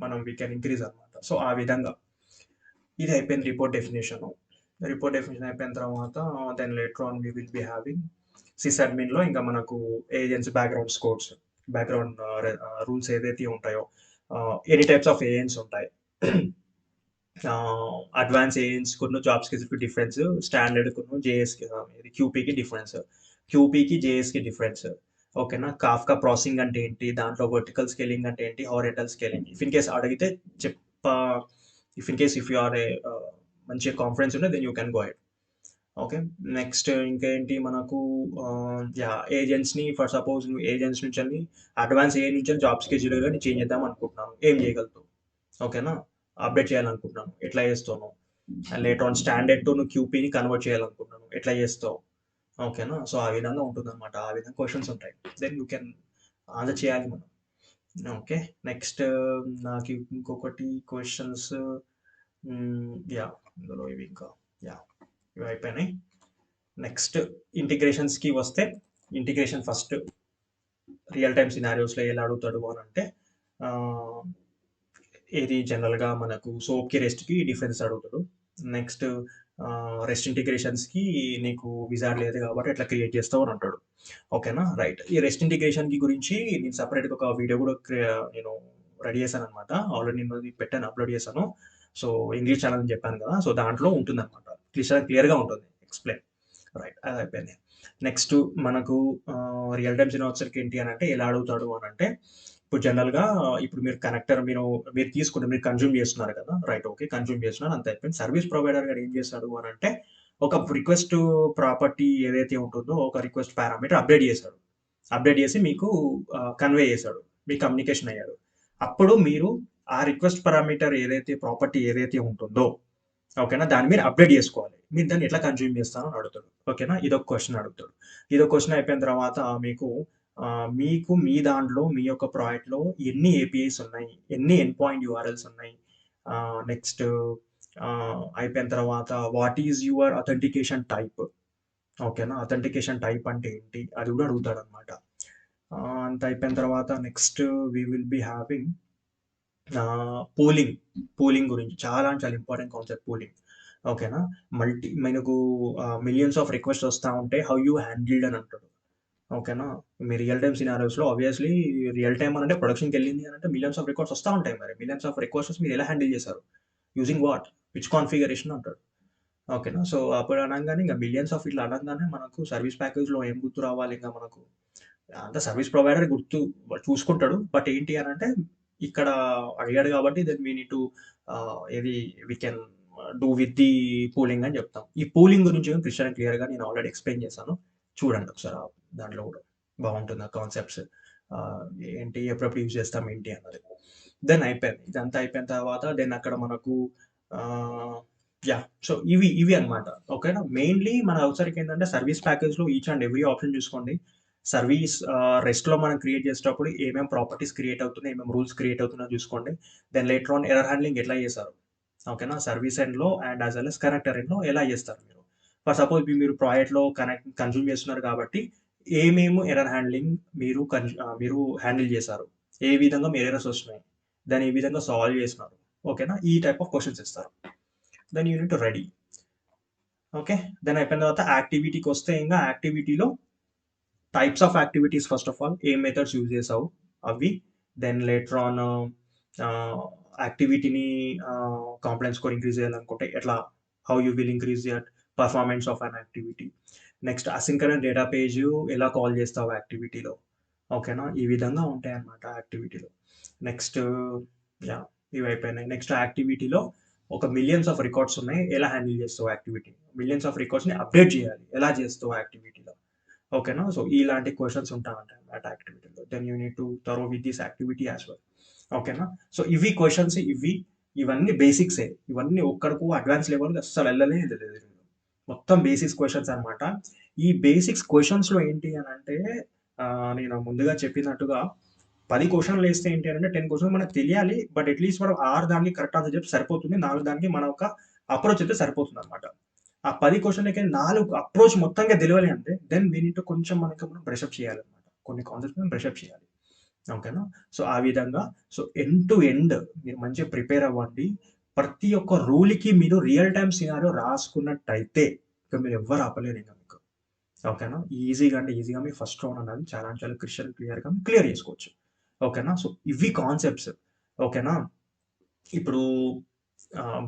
మనం వీ కెన్ ఇంక్రీజ్ అనమాట. సో ఆ విధంగా ఇది అయిపోయింది రిపోర్ట్ డెఫినేషన్. రిపోర్ట్ డెఫినేషన్ అయిపోయిన తర్వాత then later on we will be having సిస్ అడ్మిన్లో ఇంకా మనకు agents background scores, background rules ఏదైతే ఉంటాయో, ఎనీ టైప్స్ ఆఫ్ ఏజెంట్స్ ఉంటాయి. అడ్వాన్స్ ఏజెంట్స్ కొన్ని జాబ్ స్కిల్స్కి డిఫరెన్స్, స్టాండర్డ్ కొన్ని జేఎస్కి, ఇది క్యూపీకి డిఫరెన్స్, క్యూపీకి జేఎస్కి డిఫరెన్స్. ఓకేనా, కాఫ్కా ప్రాసెసింగ్ అంటే ఏంటి, దాంట్లో వర్టికల్ స్కేలింగ్ అంటే ఏంటి, horizontal scaling. If in case అడిగితే if in case if you are a మంచి కాన్ఫిడెన్స్ ఉంటే then you can go head. Okay, next ఇంకేంటి మనకు ఏజెంట్స్ని, ఫర్ సపోజ్ నువ్వు ఏజెంట్స్ నుంచి అడ్వాన్స్ ఏ నుంచి జాబ్ స్కెడ్యూల్ అని చేంజ్ చేద్దాం అనుకుంటున్నాను, ఏం చేయగలుగుతావు. ఓకేనా, అప్డేట్ చేయాలనుకుంటున్నాను, ఎట్లా చేస్తాను. లేటర్ ఆన్ స్టాండర్డ్ టు నువ్వు క్యూపీని కన్వర్ట్ చేయాలనుకుంటున్నాను, ఎట్లా చేస్తావు. ఓకేనా, సో ఆ విధంగా ఉంటుంది అనమాట, ఆ విధంగా క్వశ్చన్స్ ఉంటాయి. దెన్ యూ కెన్ ఆన్సర్ చేయాలి మనం. ఓకే, నెక్స్ట్ నాకు ఇంకొకటి క్వశ్చన్స్, యా ఇందులో ఇవి ఇంకా యా ఇవి అయిపోయినాయి. నెక్స్ట్ ఇంటిగ్రేషన్స్కి వస్తే, ఇంటిగ్రేషన్ ఫస్ట్ రియల్ టైమ్ సినారియోస్లో ఎలా అడుగుతాడు అని అంటే ఇది జనరల్గా మనకు సోప్కి రెస్ట్కి డిఫరెన్స్ అడుగుతాడు. నెక్స్ట్ రెస్ట్ ఇంటిగ్రేషన్స్కి నీకు విజార్డ్ లేదు కాబట్టి ఎట్లా క్రియేట్ చేస్తావు అని అంటాడు. ఓకేనా, రైట్. ఈ రెస్ట్ ఇంటిగ్రేషన్కి గురించి నేను సపరేట్గా ఒక వీడియో కూడా నేను రెడీ చేశాను అనమాట. ఆల్రెడీ నేను పెట్టాను, అప్లోడ్ చేశాను. సో ఇంగ్లీష్ ఛానల్ అని చెప్పాను కదా, సో దాంట్లో ఉంటుంది అనమాట, క్లియర్గా ఉంటుంది ఎక్స్ప్లెయిన్. రైట్, అది అయిపోయింది. నెక్స్ట్ మనకు రియల్ టైమ్ సినారియోస్కి ఏంటి అని అంటే ఎలా అడుగుతాడు అని అంటే, ఇప్పుడు జనరల్గా ఇప్పుడు మీరు కనెక్టర్ మీరు తీసుకుంటే మీరు కన్జ్యూమ్ చేస్తున్నారు కదా, రైట్. ఓకే, కన్జ్యూమ్ చేస్తున్నారు, అంత అయిపోయింది. సర్వీస్ ప్రొవైడర్ గారు ఏం చేస్తాడు అని అంటే ఒక రిక్వెస్ట్ ప్రాపర్టీ ఏదైతే ఉంటుందో ఒక రిక్వెస్ట్ పారామీటర్ అప్డేట్ చేశాడు, అప్డేట్ చేసి మీకు కన్వే చేశాడు, మీకు కమ్యూనికేషన్ అయ్యాడు. అప్పుడు మీరు ఆ రిక్వెస్ట్ పారామీటర్ ప్రాపర్టీ ఏదైతే ఉంటుందో, ఓకేనా, దాన్ని మీరు అప్డేట్ చేసుకోవాలి. మీరు దాన్ని ఎట్లా కన్జ్యూమ్ చేస్తారో అని అడుగుతాడు. ఓకేనా, ఇదొక క్వశ్చన్ అడుగుతాడు. ఇదొక క్వశ్చన్ అయిపోయిన తర్వాత మీకు మీ దాంట్లో మీ యొక్క ప్రాజెక్ట్లో ఎన్ని ఏపీఐస్ ఉన్నాయి, ఎన్ని ఎండ్ పాయింట్ యూఆర్ఎల్స్ ఉన్నాయి, నెక్స్ట్ అయిపోయిన తర్వాత what is your authentication type. ఓకేనా, అథెంటికేషన్ టైప్ అంటే ఏంటి అది కూడా అడుగుతాడు అనమాట. అంత అయిపోయిన తర్వాత next we will be having polling గురించి చాలా చాలా ఇంపార్టెంట్ కాన్సెప్ట్ పోలింగ్. ఓకేనా, మనకు మిలియన్స్ ఆఫ్ రిక్వెస్ట్ వస్తూ ఉంటే హౌ యూ హ్యాండిల్డ్ అని అంటాడు. ఓకేనా, మీ రియల్ టైమ్ సినారియోస్లో ఆబ్వియస్లీ రియల్ టైమ్ అంటే ప్రొడక్షన్కి వెళ్ళింది అని అంటే మిలియన్స్ ఆఫ్ రికార్డ్స్ వస్తూ ఉంటాయి. మరి మిలియన్స్ ఆఫ్ రిక్వెస్ట్స్ మీరు ఎలా హ్యాండిల్ చేశారు, యూజింగ్ వాట్, విచ్ కాన్ఫిగరేషన్ అంటాడు. ఓకేనా, సో అప్పుడు అనగానే ఇంకా మిలియన్స్ ఆఫ్ ఇట్లా అనగానే మనకు సర్వీస్ ప్యాకేజ్లో ఏం గుర్తు రావాలి, ఇంకా మనకు అంత సర్వీస్ ప్రొవైడర్ గుర్తు చూసుకుంటాడు. బట్ ఏంటి అని అంటే ఇక్కడ అడిగాడు కాబట్టి దెన్ వీ నీడ్ టు ఏది we can do with the pooling అని చెప్తాం. ఈ పూలింగ్ గురించి క్రిస్టియన్ క్లియర్గా నేను ఆల్రెడీ ఎక్స్ప్లెయిన్ చేశాను, చూడండి ఒకసారి. దాంట్లో కూడా బాగుంటుంది ఆ కాన్సెప్ట్స్ ఏంటి, ఎప్పుడప్పుడు యూజ్ చేస్తాం ఏంటి అన్నది. దెన్ అయిపోయింది, ఇదంతా అయిపోయిన తర్వాత దెన్ అక్కడ మనకు యా, సో ఇవి అనమాట. ఓకేనా, మెయిన్లీ మన అవసరం ఏంటంటే సర్వీస్ ప్యాకేజ్లో ఈచ్ అండ్ ఎవ్రీ ఆప్షన్ చూసుకోండి. సర్వీస్ రెస్ట్లో మనం క్రియేట్ చేసేటప్పుడు ఏమేమి ప్రాపర్టీస్ క్రియేట్ అవుతున్నాయి, ఏమేమి రూల్స్ క్రియేట్ అవుతున్నాయో చూసుకోండి. Then later on error handling ఎట్లా చేస్తారు, ఓకేనా, సర్వీస్ ఎండ్లో and as well as connector ఎండ్లో ఎలా చేస్తారు మీరు. ఫర్ సపోజ్ మీరు ప్రాజెక్ట్లో కన్జ్యూమ్ చేస్తున్నారు కాబట్టి ఏమేమి ఎర్రర్ హ్యాండ్లింగ్ మీరు హ్యాండిల్ చేశారు, ఏ విధంగా మీరు ఎర్రర్స్ వస్తున్నాయి, దాన్ని ఏ విధంగా సాల్వ్ చేస్తున్నారు. ఓకేనా, ఈ టైప్ ఆఫ్ క్వశ్చన్స్ ఇస్తారు. Then unit to ready. Okay, then అయిపోయిన తర్వాత యాక్టివిటీకి వస్తే ఇంకా యాక్టివిటీలో types of activities, first of all a methods use చేసావు అవి. దెన్ లేటర్ ఆన్ యాక్టివిటీని కాంప్లెక్స్ స్కోర్ ఇంక్రీజ్ చేయాలనుకుంటే ఎట్లా, how you will increase your performance of an activity. Next asynchronous data page ఎలా కాల్ చేస్తావు యాక్టివిటీలో. ఓకేనా, ఈ విధంగా ఉంటాయి అన్నమాట యాక్టివిటీలో. నెక్స్ట్ యా, ఇవి అయిపోయినాయి. నెక్స్ట్ యాక్టివిటీలో ఒక మిలియన్స్ ఆఫ్ రికార్డ్స్ ఉన్నాయి, ఎలా హ్యాండిల్ చేస్తావు యాక్టివిటీ. మిలియన్స్ ఆఫ్ రికార్డ్స్ని అప్డేట్ చేయాలి, ఎలా చేస్తావు యాక్టివిటీలో. ఓకేనా, సో ఇలాంటి క్వశ్చన్స్ ఉంటాయంట అట్ యాక్టివిటీలో. Then you need to thorough with this activity as well. ఓకేనా, సో ఇవి క్వశ్చన్స్, ఇవన్నీ బేసిక్సే. ఇవన్నీ ఒక్కడికు అడ్వాన్స్ లెవెల్కి అస్సలు వెళ్ళలేదు, మొత్తం బేసిక్స్ క్వశ్చన్స్ అనమాట. ఈ బేసిక్స్ క్వశ్చన్స్లో ఏంటి అని అంటే నేను ముందుగా చెప్పినట్టుగా 10 క్వశ్చన్లు వేస్తే ఏంటి అంటే 10 క్వశ్చన్ మనకు తెలియాలి. బట్ అట్లీస్ట్ మనం 6 దానికి కరెక్ట్ ఆన్సర్ చెప్తే సరిపోతుంది, 4 దానికి మన ఒక అప్రోచ్ అయితే సరిపోతుంది అనమాట. ఆ 10 క్వశ్చన్లకి 4 అప్రోచ్ మొత్తంగా తెలియాలి అంటే దెన్ వీ నీడ్ టు కొంచెం మనం బ్రషప్ చేయాలన్నమాట, కొన్ని కాన్సెప్ట్స్ మనం బ్రషప్ చేయాలి. ఓకేనా, సో ఆ విధంగా సో ఎండ్ టు ఎండ్ మీరు మంచిగా ప్రిపేర్ అవ్వండి. ప్రతి ఒక్క రూల్కి మీరు రియల్ టైమ్ సినారియో రాసుకున్నట్టయితే ఇక మీరు ఎవ్వరు ఆపలేరు ఇంకా మీకు. ఓకేనా, ఈజీగా మీ ఫస్ట్ రౌండ్ అనేది చాలా చాలా క్లియర్గా క్లియర్ చేసుకోవచ్చు. ఓకేనా, సో ఇవి కాన్సెప్ట్స్. ఓకేనా, ఇప్పుడు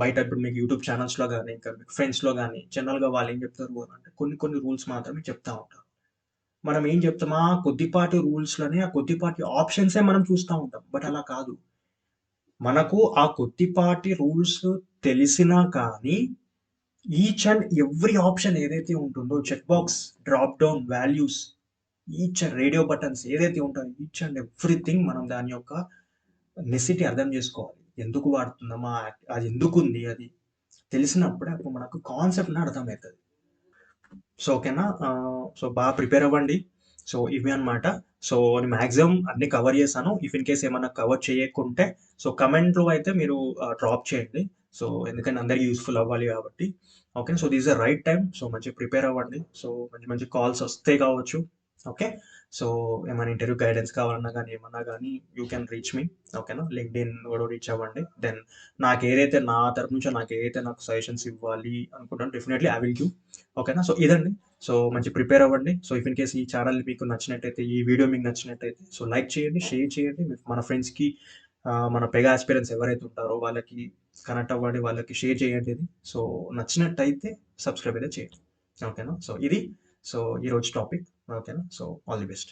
బయట ఇప్పుడు మీకు యూట్యూబ్ ఛానల్స్లో కానీ ఇంకా మీకు ఫ్రెండ్స్లో కానీ జనరల్గా వాళ్ళు ఏం చెప్తారు అంటే కొన్ని రూల్స్ మాత్రమే చెప్తా ఉంటారు. మనం ఏం చెప్తామా, కొద్దిపాటి రూల్స్లోనే ఆ కొద్దిపాటి ఆప్షన్సే మనం చూస్తూ ఉంటాం. బట్ అలా కాదు, మనకు ఆ కొద్దిపాటి రూల్స్ తెలిసినా కానీ ఈచ్ అండ్ ఎవ్రీ ఆప్షన్ ఏదైతే ఉంటుందో, check box, drop down values, each and radio buttons ఏదైతే ఉంటాయో ఈచ్ అండ్ ఎవ్రీథింగ్ మనం దాని యొక్క నెసిటీ అర్థం చేసుకోవాలి. ఎందుకు వాడుతున్నామా, అది ఎందుకు ఉంది, అది తెలిసినప్పుడే అప్పుడు మనకు కాన్సెప్ట్ అర్థమవుతుంది. సో ఓకేనా, సో బాగా ప్రిపేర్ అవ్వండి. సో ఇవి అనమాట. సో నేను మ్యాక్సిమం అన్ని కవర్ చేశాను. ఇఫ్ ఇన్ కేస్ ఏమైనా కవర్ చేయకుంటే సో కమెంట్లో అయితే మీరు డ్రాప్ చేయండి. సో ఎందుకంటే అందరికీ యూస్ఫుల్ అవ్వాలి కాబట్టి. Okay, so this the right time. So మంచిగా ప్రిపేర్ అవ్వండి. సో మంచి కాల్స్ వస్తే కావచ్చు. ఓకే, సో ఏమైనా ఇంటర్వ్యూ గైడెన్స్ కావాలన్నా కానీ ఏమన్నా కానీ యూ కెన్ రీచ్ మీ. ఓకేనా, లింక్డ్ఇన్ కూడా రీచ్ అవ్వండి. దెన్ నా తరపు నుంచి నాకు సజెషన్స్ ఇవ్వాలి అనుకుంటాను, డెఫినెట్లీ ఐ విల్ గివ్. ఓకేనా, సో ఇదండి. సో మంచి ప్రిపేర్ అవ్వండి. సో ఇఫ్ ఇన్ కేస్ ఈ ఛానల్ మీకు నచ్చినట్టయితే, ఈ వీడియో మీకు నచ్చినట్టయితే సో లైక్ చేయండి, షేర్ చేయండి. మన ఫ్రెండ్స్కి మన పెగా ఆస్పిరెంట్స్ ఎవరైతే ఉంటారో వాళ్ళకి కనెక్ట్ అవ్వండి, వాళ్ళకి షేర్ చేయండి ఇది. సో నచ్చినట్టయితే సబ్స్క్రైబ్ అయితే చేయండి. ఓకేనా, సో ఇది ఈరోజు టాపిక్. ఓకేనా, సో ఆల్ ది బెస్ట్.